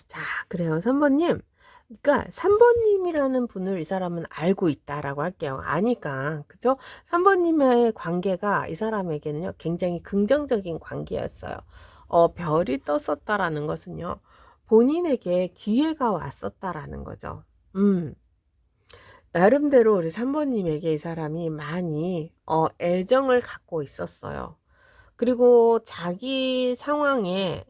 자, 그래요. 3번님. 그러니까 3번님이라는 분을 이 사람은 알고 있다라고 할게요. 아니까. 그죠? 3번님의 관계가 이 사람에게는요, 굉장히 긍정적인 관계였어요. 별이 떴었다라는 것은요, 본인에게 기회가 왔었다라는 거죠. 나름대로 우리 3번님에게 이 사람이 많이 애정을 갖고 있었어요. 그리고 자기 상황에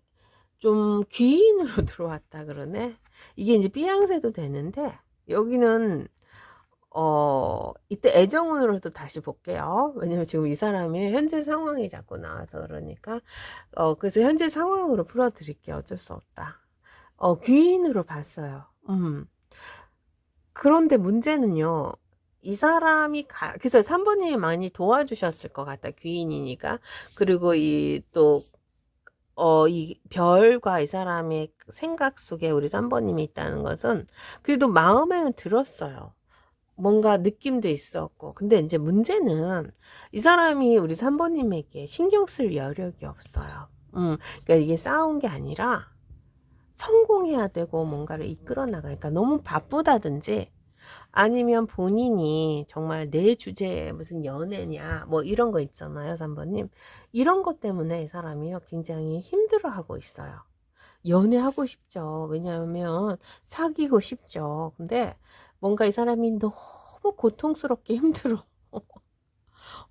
좀 귀인으로 들어왔다 그러네. 이게 이제 삐양새도 되는데, 여기는 이때 애정운으로도 다시 볼게요. 왜냐면 지금 이 사람의 현재 상황이 자꾸 나와서 그러니까, 그래서 현재 상황으로 풀어드릴게요. 어쩔 수 없다. 귀인으로 봤어요. 그런데 문제는요, 이 사람이 그래서 3번님이 많이 도와주셨을 것 같다. 귀인이니까. 그리고 이 별과 이 사람의 생각 속에 우리 3번님이 있다는 것은 그래도 마음에는 들었어요. 뭔가 느낌도 있었고. 근데 이제 문제는 이 사람이 우리 3번님에게 신경 쓸 여력이 없어요. 그러니까 이게 싸운 게 아니라 성공해야 되고 뭔가를 이끌어 나가니까 너무 바쁘다든지, 아니면 본인이 정말 내 주제에 무슨 연애냐 뭐 이런 거 있잖아요, 3번님. 이런 것 때문에 이 사람이요, 굉장히 힘들어하고 있어요. 연애하고 싶죠. 왜냐하면 사귀고 싶죠. 근데 뭔가 이 사람이 너무 고통스럽게 힘들어.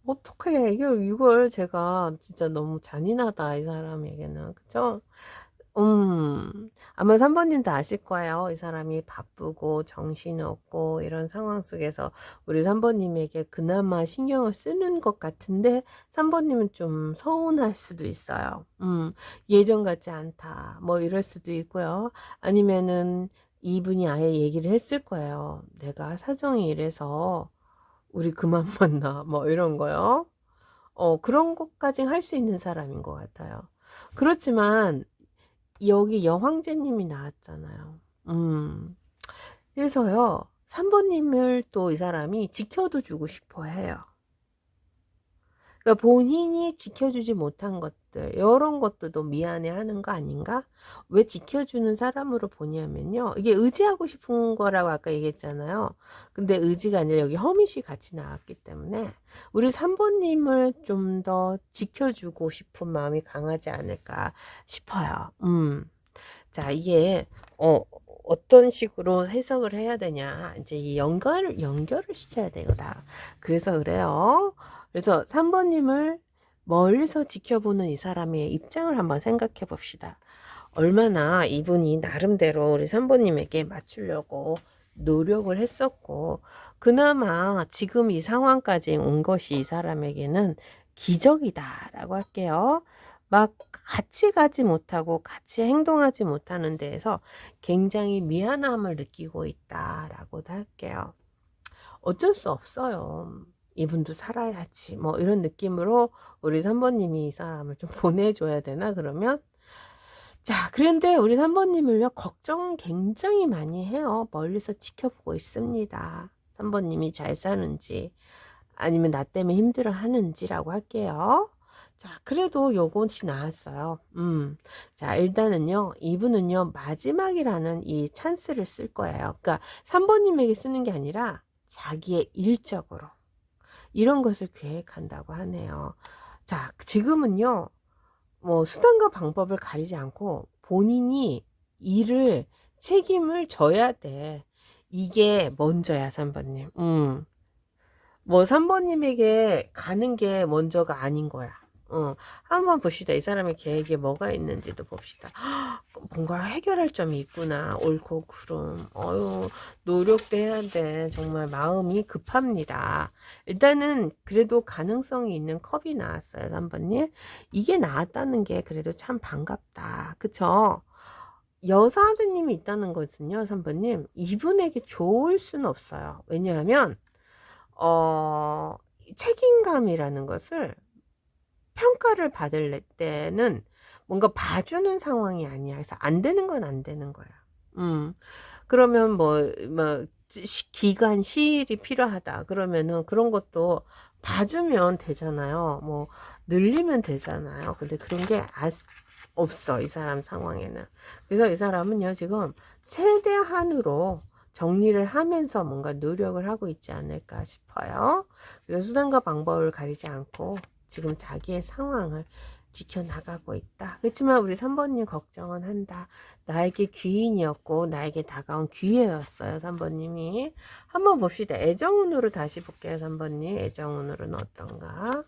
어떡해. 이걸 제가 진짜 너무 잔인하다, 이 사람에게는. 그쵸? 아마 3번님도 아실 거예요. 이 사람이 바쁘고 정신없고 이런 상황 속에서 우리 3번님에게 그나마 신경을 쓰는 것 같은데, 3번님은 좀 서운할 수도 있어요. 예전 같지 않다. 뭐 이럴 수도 있고요. 아니면은 이분이 아예 얘기를 했을 거예요. 내가 사정이 이래서 우리 그만 만나. 뭐 이런 거요. 그런 것까지 할 수 있는 사람인 것 같아요. 그렇지만 여기 여황제님이 나왔잖아요. 그래서요, 3번님을 또 이 사람이 지켜도 주고 싶어 해요. 그러니까 본인이 지켜주지 못한 것들, 이런 것들도 미안해하는 거 아닌가? 왜 지켜주는 사람으로 보냐면요, 이게 의지하고 싶은 거라고 아까 얘기했잖아요. 근데 의지가 아니라 여기 허밋이 같이 나왔기 때문에 우리 3번님을 좀 더 지켜주고 싶은 마음이 강하지 않을까 싶어요. 자, 이게 어떤 식으로 해석을 해야 되냐? 이제 이 연결을 시켜야 되거다. 그래서 그래요. 그래서 3번님을 멀리서 지켜보는 이 사람의 입장을 한번 생각해 봅시다. 얼마나 이분이 나름대로 우리 3번님에게 맞추려고 노력을 했었고, 그나마 지금 이 상황까지 온 것이 이 사람에게는 기적이다라고 할게요. 막 같이 가지 못하고 같이 행동하지 못하는 데에서 굉장히 미안함을 느끼고 있다라고도 할게요. 어쩔 수 없어요. 이분도 살아야지. 뭐 이런 느낌으로 우리 3번님이 이 사람을 좀 보내줘야 되나 그러면? 자, 그런데 우리 3번님을요, 걱정 굉장히 많이 해요. 멀리서 지켜보고 있습니다. 3번님이 잘 사는지, 아니면 나 때문에 힘들어 하는지라고 할게요. 자, 그래도 요것이 나왔어요. 자, 일단은요, 이분은요, 마지막이라는 이 찬스를 쓸 거예요. 그러니까 3번님에게 쓰는 게 아니라 자기의 일적으로. 이런 것을 계획한다고 하네요. 자, 지금은요, 뭐 수단과 방법을 가리지 않고 본인이 일을 책임을 져야 돼. 이게 먼저야, 3번님. 뭐 3번님에게 가는 게 먼저가 아닌 거야. 한번 봅시다. 이 사람의 계획에 뭐가 있는지도 봅시다. 뭔가 해결할 점이 있구나. 옳고 그름. 노력도 해야 돼. 정말 마음이 급합니다. 일단은 그래도 가능성이 있는 컵이 나왔어요. 3번님. 이게 나왔다는 게 그래도 참 반갑다. 그쵸? 여사주님이 있다는 것은요, 3번님. 이분에게 좋을 수는 없어요. 왜냐하면 어, 책임감이라는 것을 평가를 받을 때는 뭔가 봐주는 상황이 아니야. 그래서 안 되는 건 안 되는 거야. 그러면 기간, 시일이 필요하다. 그러면은 그런 것도 봐주면 되잖아요. 뭐, 늘리면 되잖아요. 근데 그런 게 없어. 이 사람 상황에는. 그래서 이 사람은요, 지금 최대한으로 정리를 하면서 뭔가 노력을 하고 있지 않을까 싶어요. 그래서 수단과 방법을 가리지 않고 지금 자기의 상황을 지켜나가고 있다. 그렇지만 우리 3번님 걱정은 한다. 나에게 귀인이었고 나에게 다가온 기회였어요. 3번님이. 한번 봅시다. 애정운으로 다시 볼게요. 3번님. 애정운으로는 어떤가?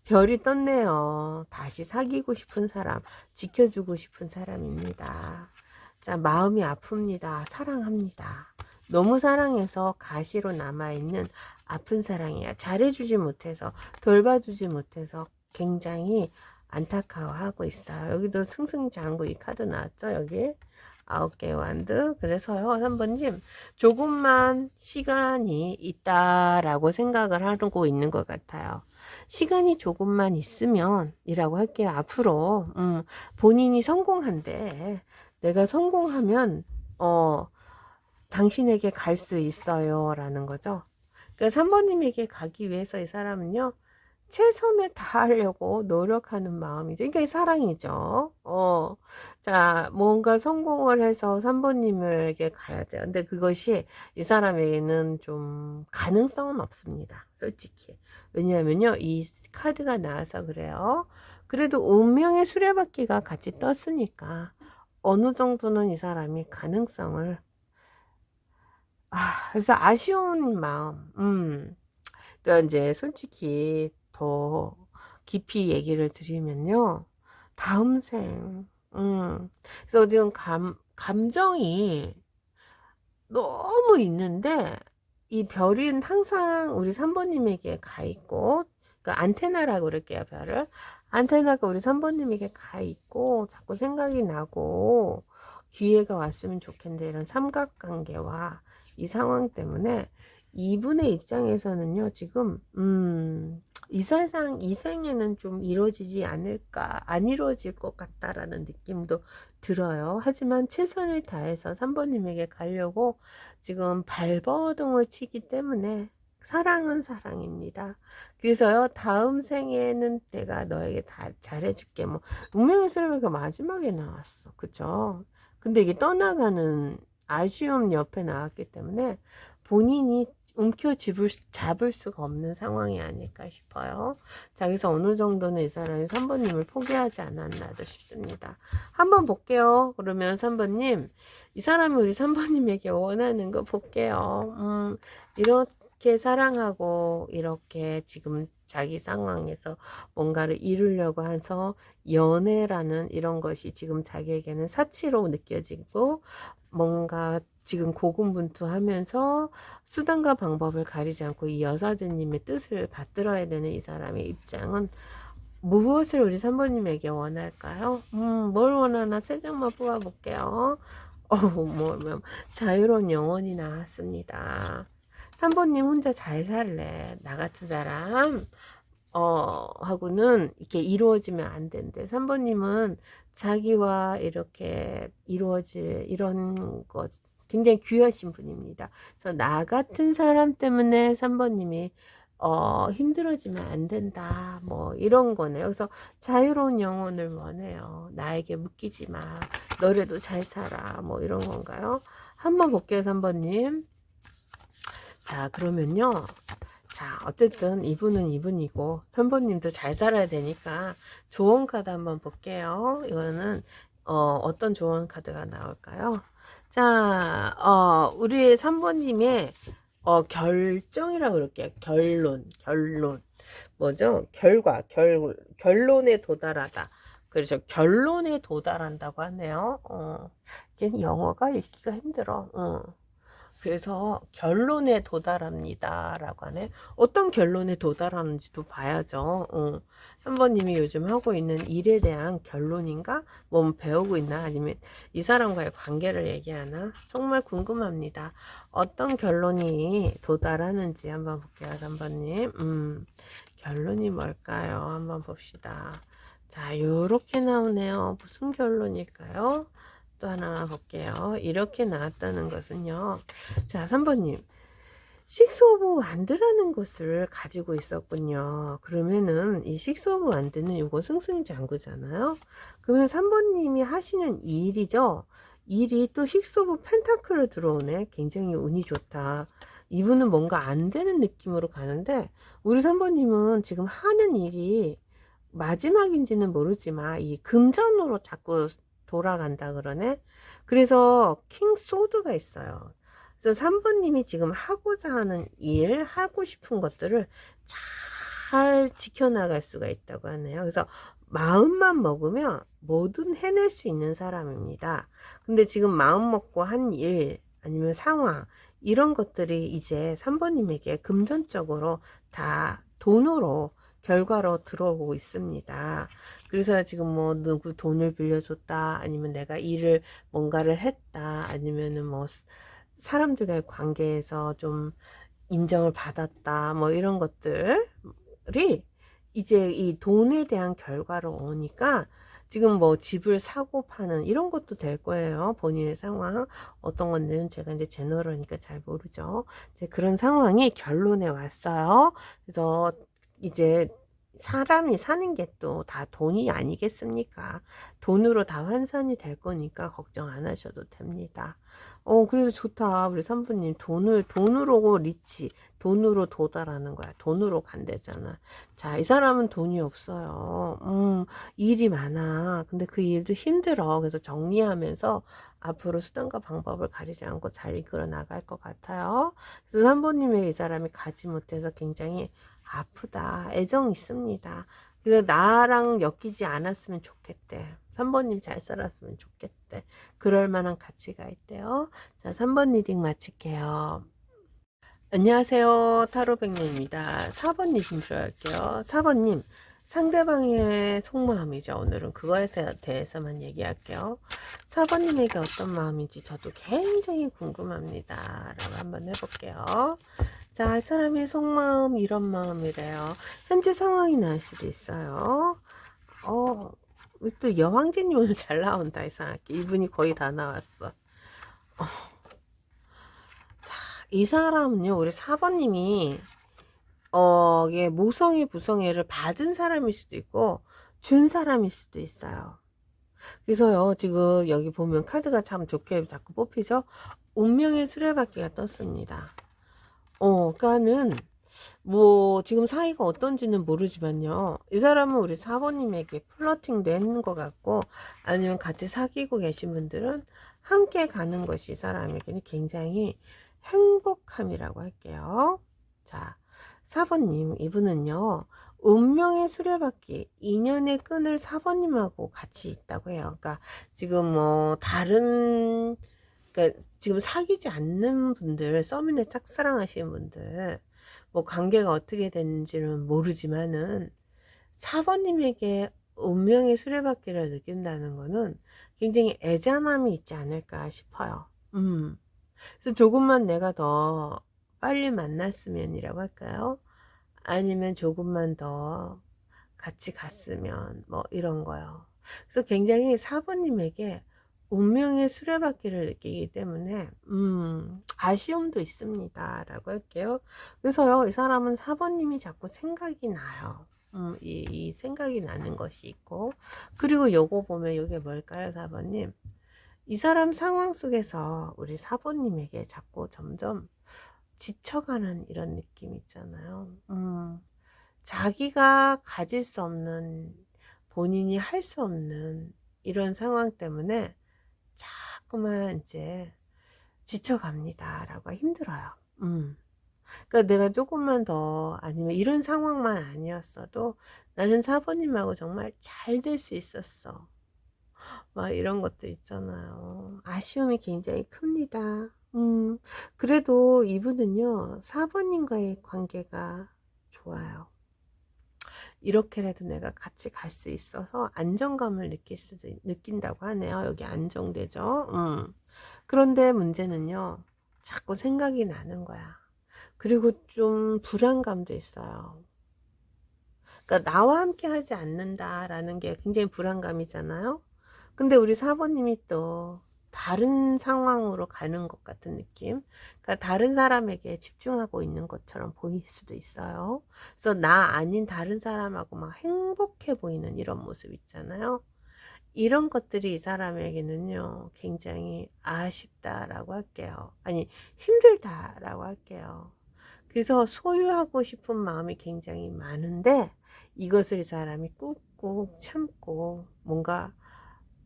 별이 떴네요. 다시 사귀고 싶은 사람, 지켜주고 싶은 사람입니다. 자, 마음이 아픕니다. 사랑합니다. 너무 사랑해서 가시로 남아있는 아픈 사랑이야. 잘해주지 못해서, 돌봐주지 못해서 굉장히 안타까워하고 있어요. 여기도 승승장구 이 카드 나왔죠? 여기 9개의 완드. 그래서요, 3번님, 조금만 시간이 있다라고 생각을 하고 있는 것 같아요. 시간이 조금만 있으면 이라고 할게요. 앞으로 본인이 성공한대. 내가 성공하면 당신에게 갈 수 있어요 라는 거죠. 그러니까 3번님에게 가기 위해서 이 사람은요, 최선을 다하려고 노력하는 마음이죠. 그러니까 이 사랑이죠. 자, 뭔가 성공을 해서 3번님에게 가야 돼요. 근데 그것이 이 사람에게는 좀 가능성은 없습니다. 솔직히. 왜냐하면요, 이 카드가 나와서 그래요. 그래도 운명의 수레바퀴가 같이 떴으니까 어느 정도는 이 사람이 가능성을 그래서 아쉬운 마음. 그러니까 이제 솔직히 더 깊이 얘기를 드리면요. 다음 생. 그래서 지금 감정이 너무 있는데 이 별은 항상 우리 3번님에게 가 있고, 그러니까 안테나라고 그럴게요, 별을. 안테나가 우리 3번님에게 가 있고 자꾸 생각이 나고 기회가 왔으면 좋겠는데 이런 삼각관계와 이 상황 때문에 이분의 입장에서는요, 지금 이 세상 이 생에는 좀 이루어지지 않을까, 안 이루어질 것 같다라는 느낌도 들어요. 하지만 최선을 다해서 3번님에게 가려고 지금 발버둥을 치기 때문에 사랑은 사랑입니다. 그래서요, 다음 생에는 내가 너에게 다 잘해줄게. 뭐, 운명의 수레바퀴가 마지막에 나왔어. 그죠? 근데 이게 떠나가는 아쉬움 옆에 나왔기 때문에 본인이 잡을 수가 없는 상황이 아닐까 싶어요. 자, 그래서 어느 정도는 이 사람이 3번님을 포기하지 않았나도 싶습니다. 한번 볼게요. 그러면 3번님, 이 사람이 우리 3번님에게 원하는 거 볼게요. 이렇게 사랑하고 이렇게 지금 자기 상황에서 뭔가를 이루려고 해서 연애라는 이런 것이 지금 자기에게는 사치로 느껴지고 뭔가 지금 고군분투하면서 수단과 방법을 가리지 않고 이 여사제님의 뜻을 받들어야 되는 이 사람의 입장은 무엇을 우리 3번님에게 원할까요? 뭘 원하나 세 장만 뽑아볼게요. 자유로운 영혼이 나왔습니다. 3번님 혼자 잘 살래. 나 같은 사람, 하고는 이렇게 이루어지면 안 된대. 3번님은 자기와 이렇게 이루어질 이런 것 굉장히 귀하신 분입니다. 그래서 나 같은 사람 때문에 3번님이 힘들어지면 안 된다. 뭐 이런 거네요. 그래서 자유로운 영혼을 원해요. 나에게 묶이지 마. 너래도 잘 살아. 뭐 이런 건가요? 한번 볼게요, 3번님. 자, 그러면요. 자, 어쨌든 이분은 이분이고 3번님도 잘 살아야 되니까 조언 카드 한번 볼게요. 이거는 어떤 조언 카드가 나올까요? 자, 우리 3번님의 결정이라고 그럴게요. 결론. 뭐죠? 결론에 도달하다. 그래서 결론에 도달한다고 하네요. 이게 영어가 읽기가 힘들어. 그래서 결론에 도달합니다 라고 하네. 어떤 결론에 도달하는지도 봐야죠. 3번님이 요즘 하고 있는 일에 대한 결론인가? 뭐 배우고 있나? 아니면 이 사람과의 관계를 얘기하나? 정말 궁금합니다. 어떤 결론이 도달하는지 한번 볼게요. 3번님. 결론이 뭘까요? 한번 봅시다. 자, 요렇게 나오네요. 무슨 결론일까요? 또 하나 볼게요. 이렇게 나왔다는 것은요. 자, 3번님. 식스 오브 완드라는 것을 가지고 있었군요. 그러면은 이 식스 오브 완드는 이거 승승장구잖아요. 그러면 3번님이 하시는 일이죠. 일이 또 식스 오브 펜타클을 들어오네. 굉장히 운이 좋다. 이분은 뭔가 안 되는 느낌으로 가는데 우리 3번님은 지금 하는 일이 마지막인지는 모르지만 이 금전으로 자꾸 돌아간다 그러네. 그래서 킹 소드가 있어요. 그래서 3번님이 지금 하고자 하는 일, 하고 싶은 것들을 잘 지켜나갈 수가 있다고 하네요. 그래서 마음만 먹으면 뭐든 해낼 수 있는 사람입니다. 근데 지금 마음 먹고 한 일, 아니면 상황, 이런 것들이 이제 3번님에게 금전적으로 다 돈으로 결과로 들어오고 있습니다. 그래서 지금 뭐 누구 돈을 빌려줬다, 아니면 내가 일을 뭔가를 했다, 아니면은 뭐 사람들과의 관계에서 좀 인정을 받았다, 뭐 이런 것들이 이제 이 돈에 대한 결과로 오니까 지금 뭐 집을 사고 파는 이런 것도 될 거예요. 본인의 상황 어떤 건지는 제가 이제 제너럴이니까 잘 모르죠. 이제 그런 상황이 결론에 왔어요. 그래서 이제 사람이 사는 게 또 다 돈이 아니겠습니까? 돈으로 다 환산이 될 거니까 걱정 안 하셔도 됩니다. 그래도 좋다. 우리 산부님 돈으로 리치, 돈으로 도달하는 거야. 돈으로 간대잖아. 자, 이 사람은 돈이 없어요. 일이 많아. 근데 그 일도 힘들어. 그래서 정리하면서 앞으로 수단과 방법을 가리지 않고 잘 이끌어 나갈 것 같아요. 그래서 산부님의 이 사람이 가지 못해서 굉장히 아프다. 애정 있습니다. 그래서 나랑 엮이지 않았으면 좋겠대. 3번님 잘 살았으면 좋겠대. 그럴 만한 가치가 있대요. 자, 3번 리딩 마칠게요. 안녕하세요. 타로백년입니다. 4번 리딩 들어갈게요. 4번님, 상대방의 속마음이죠. 오늘은 그거에 대해서만 얘기할게요. 4번님에게 어떤 마음인지 저도 굉장히 궁금합니다. 라고 한번 해볼게요. 자, 이 사람의 속마음, 이런 마음이래요. 현재 상황이 나올 수도 있어요. 또 여왕제님 오늘 잘 나온다, 이상하게. 이분이 거의 다 나왔어. 자, 이 사람은요, 우리 4번님이 이게 모성애, 부성애를 받은 사람일 수도 있고, 준 사람일 수도 있어요. 그래서요, 지금 여기 보면 카드가 참 좋게 자꾸 뽑히죠? 운명의 수레바퀴가 떴습니다. 그러니까는, 뭐, 지금 사이가 어떤지는 모르지만요. 이 사람은 우리 사모님에게 플러팅도 했는 것 같고, 아니면 같이 사귀고 계신 분들은 함께 가는 것이 이 사람에게는 굉장히 행복함이라고 할게요. 자, 사모님, 이분은요, 운명의 수레바퀴, 인연의 끈을 사모님하고 같이 있다고 해요. 그러니까 지금 뭐, 그러니까 지금 사귀지 않는 분들, 썸인데 짝사랑하시는 분들, 뭐 관계가 어떻게 되는지는 모르지만은 4번님에게 운명의 수레바퀴를 느낀다는 거는 굉장히 애잔함이 있지 않을까 싶어요. 그래서 조금만 내가 더 빨리 만났으면이라고 할까요? 아니면 조금만 더 같이 갔으면 뭐 이런 거요. 그래서 굉장히 4번님에게 운명의 수레바퀴를 느끼기 때문에 아쉬움도 있습니다 라고 할게요. 그래서요, 이 사람은 4번님이 자꾸 생각이 나요. 이 생각이 나는 것이 있고, 그리고 요거 보면 이게 뭘까요? 4번님, 이 사람 상황 속에서 우리 4번님에게 자꾸 점점 지쳐가는 이런 느낌 있잖아요. 자기가 가질 수 없는, 본인이 할 수 없는 이런 상황 때문에 자꾸만 이제 지쳐갑니다 라고 힘들어요. 그러니까 내가 조금만 더, 아니면 이런 상황만 아니었어도 나는 사부님하고 정말 잘 될 수 있었어, 막 이런 것들 있잖아요. 아쉬움이 굉장히 큽니다. 그래도 이분은요, 사부님과의 관계가 좋아요. 이렇게라도 내가 같이 갈 수 있어서 안정감을 느낀다고 하네요. 여기 안정되죠. 그런데 문제는요, 자꾸 생각이 나는 거야. 그리고 좀 불안감도 있어요. 그러니까 나와 함께 하지 않는다라는 게 굉장히 불안감이잖아요. 근데 우리 사모님이 또 다른 상황으로 가는 것 같은 느낌. 그러니까 다른 사람에게 집중하고 있는 것처럼 보일 수도 있어요. 그래서 나 아닌 다른 사람하고 막 행복해 보이는 이런 모습 있잖아요. 이런 것들이 이 사람에게는요, 굉장히 아쉽다라고 할게요. 아니, 힘들다라고 할게요. 그래서 소유하고 싶은 마음이 굉장히 많은데, 이것을 이 사람이 꾹꾹 참고 뭔가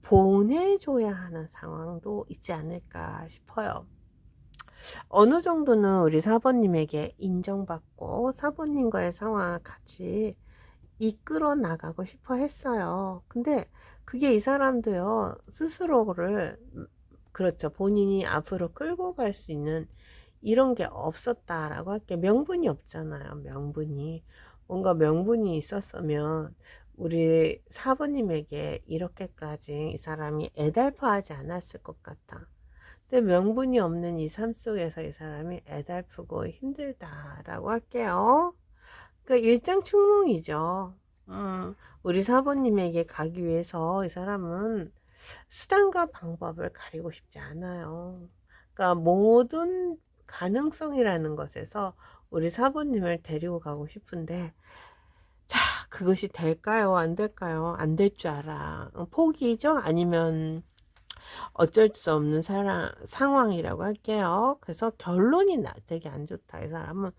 보내줘야 하는 상황도 있지 않을까 싶어요. 어느 정도는 우리 사부님에게 인정받고 사부님과의 상황을 같이 이끌어 나가고 싶어 했어요. 근데 그게 이 사람도요, 스스로를, 그렇죠, 본인이 앞으로 끌고 갈 수 있는 이런 게 없었다라고 할게. 명분이 없잖아요. 명분이, 뭔가 명분이 있었으면 우리 사부님에게 이렇게까지 이 사람이 애달파하지 않았을 것 같아. 근데 명분이 없는 이 삶 속에서 이 사람이 애달프고 힘들다라고 할게요. 그러니까 일장춘몽이죠. 우리 사부님에게 가기 위해서 이 사람은 수단과 방법을 가리고 싶지 않아요. 그러니까 모든 가능성이라는 것에서 우리 사부님을 데리고 가고 싶은데, 자, 그것이 될까요? 안 될까요? 안 될 줄 알아. 포기죠? 아니면 어쩔 수 없는 상황이라고 할게요. 그래서 결론이 되게 안 좋다. 이 사람은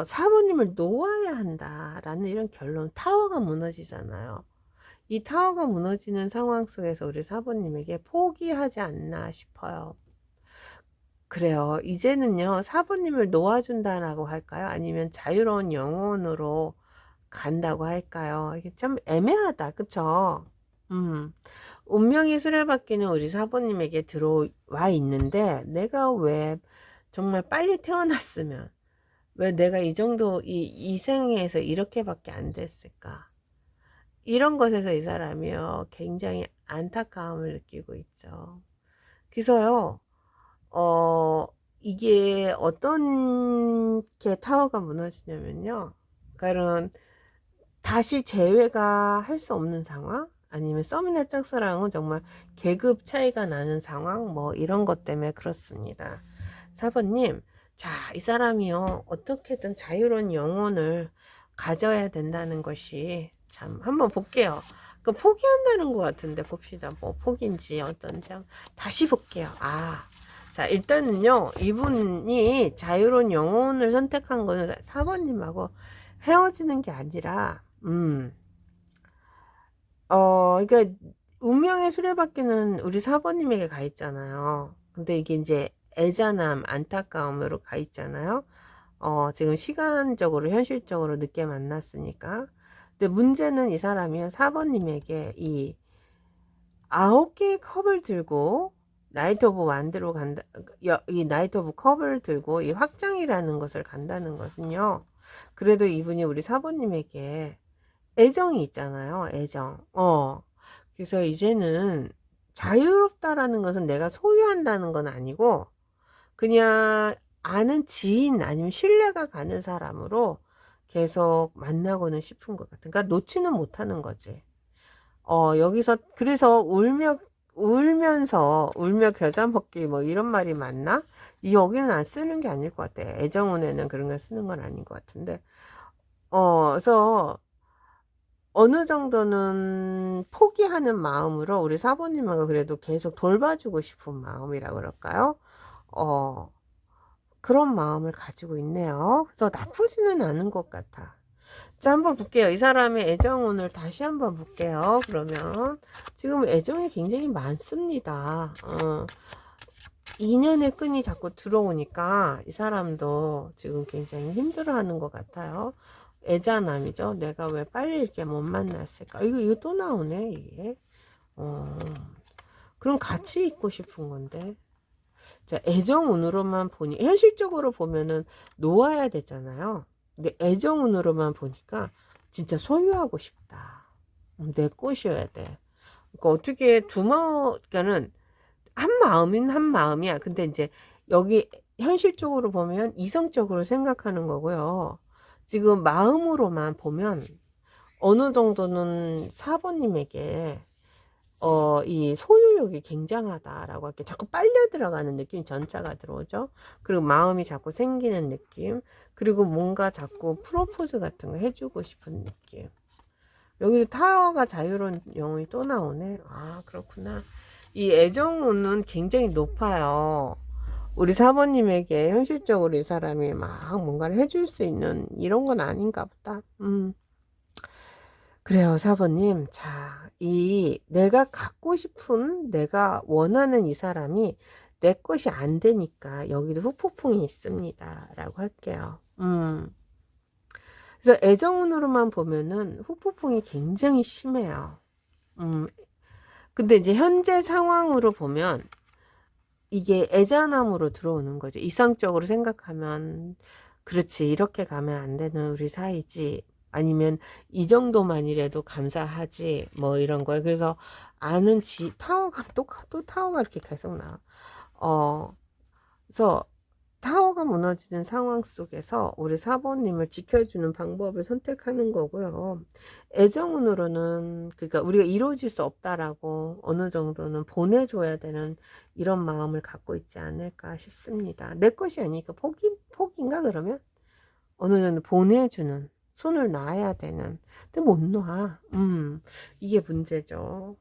사모님을 놓아야 한다라는 이런 결론. 타워가 무너지잖아요. 이 타워가 무너지는 상황 속에서 우리 사부님에게 포기하지 않나 싶어요. 그래요. 이제는요, 사부님을 놓아준다라고 할까요? 아니면 자유로운 영혼으로 간다고 할까요? 이게 참 애매하다. 그쵸? 운명의 수레바퀴는 우리 사부님에게 들어와 있는데, 내가 왜 정말 빨리 태어났으면, 왜 내가 이 정도, 이 생에서 이렇게밖에 안 됐을까? 이런 것에서 이 사람이요, 굉장히 안타까움을 느끼고 있죠. 그래서요, 어, 이게 어떤 게 타워가 무너지냐면요, 그러니까 다시 재회가 할 수 없는 상황, 아니면 썸이나 짝사랑은 정말 계급 차이가 나는 상황, 뭐 이런 것 때문에 그렇습니다. 4번님, 자, 이 사람이요, 어떻게든 자유로운 영혼을 가져야 된다는 것이 참 한번 볼게요. 그 포기한다는 것 같은데 봅시다. 뭐 포기인지 어떤지 다시 볼게요. 자, 일단은요, 이분이 자유로운 영혼을 선택한 거는 4번님하고 헤어지는 게 아니라, 그러니까 운명의 수레바퀴는 우리 4번님에게 가 있잖아요. 근데 이게 이제 애잔함, 안타까움으로 가 있잖아요. 지금 시간적으로, 현실적으로 늦게 만났으니까. 근데 문제는 이 사람이 4번님에게 이 9개의 컵을 들고 나이트 오브 완드로 간다, 이 나이트 오브 컵을 들고 이 확장이라는 것을 간다는 것은요. 그래도 이분이 우리 4번님에게 애정이 있잖아요. 애정. 그래서 이제는 자유롭다라는 것은 내가 소유한다는 건 아니고 그냥 아는 지인 아니면 신뢰가 가는 사람으로 계속 만나고는 싶은 것 같아. 그러니까 놓지는 못하는 거지. 여기서 그래서 울며 겨자 먹기 뭐 이런 말이 맞나? 여기는 안 쓰는 게 아닐 것 같아. 애정운에는 그런 걸 쓰는 건 아닌 것 같은데. 그래서 어느 정도는 포기하는 마음으로 우리 사부님하고 그래도 계속 돌봐주고 싶은 마음이라 그럴까요? 그런 마음을 가지고 있네요. 그래서 나쁘지는 않은 것 같아. 자, 한번 볼게요. 이 사람의 애정운을 다시 한번 볼게요. 그러면 지금 애정이 굉장히 많습니다. 인연의 끈이 자꾸 들어오니까 이 사람도 지금 굉장히 힘들어하는 것 같아요. 애잔함이죠. 내가 왜 빨리 이렇게 못 만났을까? 이거 또 나오네, 이게. 그럼 같이 있고 싶은 건데. 자, 애정운으로만 보니, 현실적으로 보면은 놓아야 되잖아요. 근데 애정운으로만 보니까 진짜 소유하고 싶다. 내 것이어야 돼. 그러니까 어떻게 그러니까는 한 마음인 한 마음이야. 근데 이제 여기 현실적으로 보면 이성적으로 생각하는 거고요. 지금 마음으로만 보면 어느 정도는 사부님에게 이 소유욕이 굉장하다라고 할게 자꾸 빨려 들어가는 느낌 전차가 들어오죠. 그리고 마음이 자꾸 생기는 느낌. 그리고 뭔가 자꾸 프로포즈 같은 거 해주고 싶은 느낌. 여기도 타워가 자유로운 영혼이 또 나오네. 그렇구나. 이 애정운은 굉장히 높아요. 우리 사모님에게 현실적으로 이 사람이 막 뭔가를 해줄 수 있는 이런 건 아닌가 보다. 그래요, 사모님. 자, 내가 갖고 싶은, 내가 원하는 이 사람이 내 것이 안 되니까 여기도 후폭풍이 있습니다. 라고 할게요. 그래서 애정운으로만 보면은 후폭풍이 굉장히 심해요. 근데 이제 현재 상황으로 보면 이게 애잔함으로 들어오는 거죠. 이상적으로 생각하면 그렇지, 이렇게 가면 안 되는 우리 사이지, 아니면 이 정도만이라도 감사하지, 뭐 이런 거예요. 그래서 아는 타워가 또 타워가 이렇게 계속 나와. 그래서 타워가 무너지는 상황 속에서 우리 사모님을 지켜주는 방법을 선택하는 거고요. 애정운으로는 그러니까 우리가 이루어질 수 없다라고 어느 정도는 보내줘야 되는 이런 마음을 갖고 있지 않을까 싶습니다. 내 것이 아니니까 포기인가 그러면? 어느 정도 보내주는, 손을 놔야 되는. 근데 못 놔. 이게 문제죠.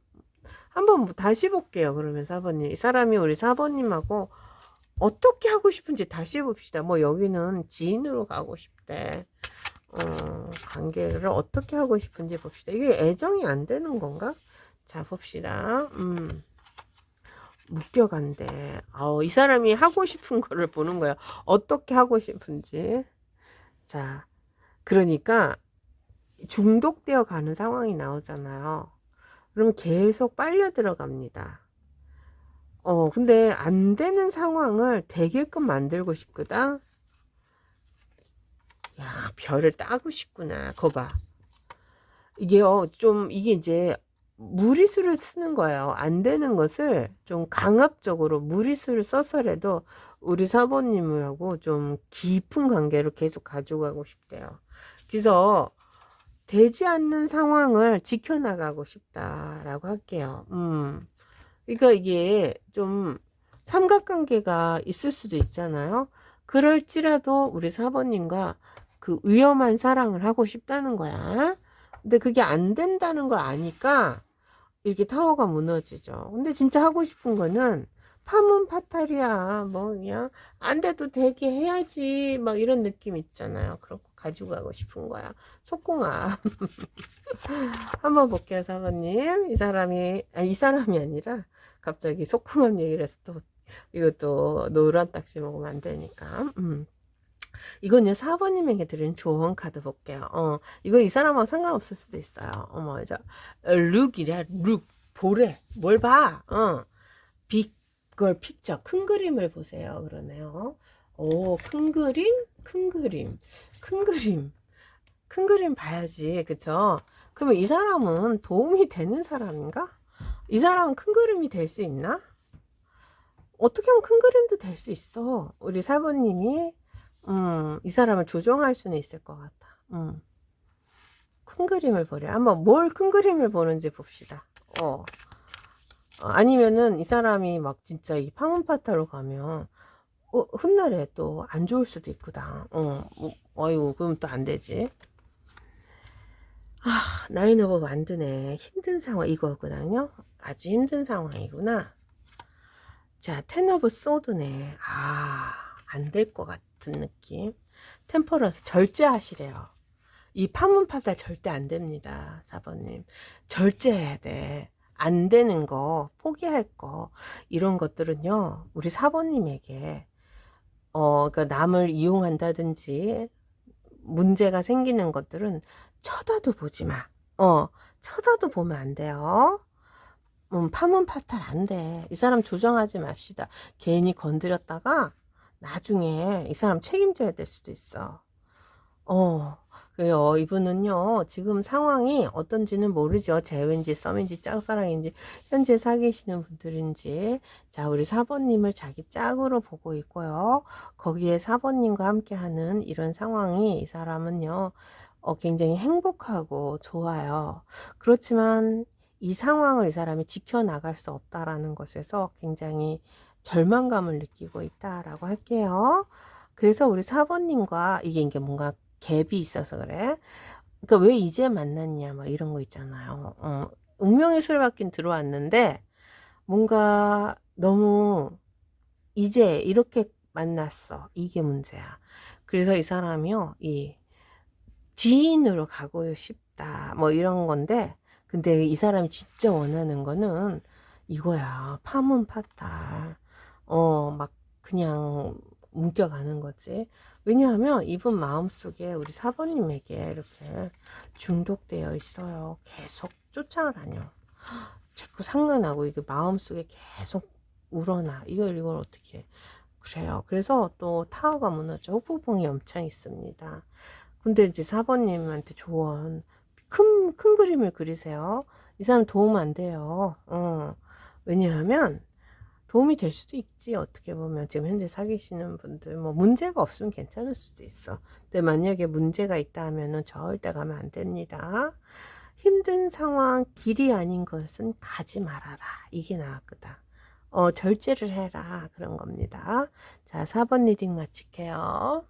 한번 다시 볼게요. 그러면 4번님. 이 사람이 우리 4번님하고 어떻게 하고 싶은지 다시 봅시다. 뭐 여기는 지인으로 가고 싶대. 관계를 어떻게 하고 싶은지 봅시다. 이게 애정이 안 되는 건가? 자, 봅시다. 묶여간대. 이 사람이 하고 싶은 거를 보는 거예요. 어떻게 하고 싶은지. 자, 그러니까 중독되어 가는 상황이 나오잖아요. 그러면 계속 빨려 들어갑니다. 근데 안 되는 상황을 되게끔 만들고 싶거든. 야, 별을 따고 싶구나. 거 봐. 이게요, 이게 이제 무리수를 쓰는 거예요. 안 되는 것을 좀 강압적으로 무리수를 써서라도 우리 사모님하고 좀 깊은 관계로 계속 가져가고 싶대요. 그래서 되지 않는 상황을 지켜나가고 싶다라고 할게요. 그러니까 이게 좀 삼각관계가 있을 수도 있잖아요. 그럴지라도 우리 사번님과 그 위험한 사랑을 하고 싶다는 거야. 근데 그게 안 된다는 걸 아니까 이렇게 타워가 무너지죠. 근데 진짜 하고 싶은 거는 파문파탈이야. 뭐 그냥 안 돼도 되게 해야지 막 이런 느낌 있잖아요. 그런 거 가지고 가고 싶은 거야. 속궁합. 한번 볼게요, 사모님. 이 사람이 아니라 갑자기 속궁합 얘기를 해서 또 이것도 노란 딱지 먹으면 안 되니까. 이거는 4번님에게 드린 조언 카드 볼게요. 이거 이 사람하고 상관없을 수도 있어요. 어머, 룩이래, 룩. 보래. 뭘 봐? 빅걸 픽처. 큰 그림을 보세요. 그러네요. 오, 큰 그림? 큰 그림. 큰 그림. 큰 그림 봐야지. 그쵸? 그러면 이 사람은 도움이 되는 사람인가? 이 사람은 큰 그림이 될 수 있나? 어떻게 하면 큰 그림도 될 수 있어. 우리 사부님이 이 사람을 조종할 수는 있을 것 같아. 큰 그림을 보래. 한번 뭘 큰 그림을 보는지 봅시다. 아니면은 이 사람이 막 진짜 이 파문파탈로 가면 훗날에 또 안 좋을 수도 있구나. 어이구, 그럼 또 안 되지. 나인 오브 만드네. 힘든 상황 이거구나요. 아주 힘든 상황이구나. 자, 텐 오브 소드네. 안 될 것 같은 느낌. 템퍼런스 절제하시래요. 이 파문파탈 절대 안 됩니다. 4번님. 절제해야 돼. 안 되는 거, 포기할 거, 이런 것들은요, 우리 4번님에게, 그러니까 남을 이용한다든지, 문제가 생기는 것들은 쳐다도 보지 마. 쳐다도 보면 안 돼요. 파문파탈 안 돼. 이 사람 조정하지 맙시다. 괜히 건드렸다가 나중에 이 사람 책임져야 될 수도 있어. 그래요. 이분은요, 지금 상황이 어떤지는 모르죠. 재회인지, 썸인지, 짝사랑인지, 현재 사귀시는 분들인지. 자, 우리 4번님을 자기 짝으로 보고 있고요. 거기에 4번님과 함께 하는 이런 상황이 이 사람은요, 굉장히 행복하고 좋아요. 그렇지만 이 상황을 이 사람이 지켜나갈 수 없다라는 것에서 굉장히 절망감을 느끼고 있다라고 할게요. 그래서 우리 4번님과 이게 뭔가 갭이 있어서 그래. 그러니까 왜 이제 만났냐, 막 이런 거 있잖아요. 운명의 수레바퀴는 들어왔는데, 뭔가 너무 이제 이렇게 만났어. 이게 문제야. 그래서 이 사람이요, 이 지인으로 가고 싶다. 뭐 이런 건데, 근데 이 사람이 진짜 원하는 거는 이거야. 파문파탈. 막 그냥 뭉겨가는 거지. 왜냐하면 이분 마음속에 우리 사번님에게 이렇게 중독되어 있어요. 계속 쫓아다녀. 자꾸 상관하고 이게 마음속에 계속 우러나. 이걸 어떻게 해. 그래요. 그래서 또 타워가 무너져. 후부봉이 엄청 있습니다. 근데 이제 사번님한테 조언. 큰 그림을 그리세요. 이 사람 도움 안 돼요. 왜냐하면 도움이 될 수도 있지. 어떻게 보면 지금 현재 사귀시는 분들 뭐 문제가 없으면 괜찮을 수도 있어. 근데 만약에 문제가 있다 하면은 절대 가면 안 됩니다. 힘든 상황, 길이 아닌 것은 가지 말아라. 이게 나았거다. 절제를 해라. 그런 겁니다. 자, 4번 리딩 마칠게요.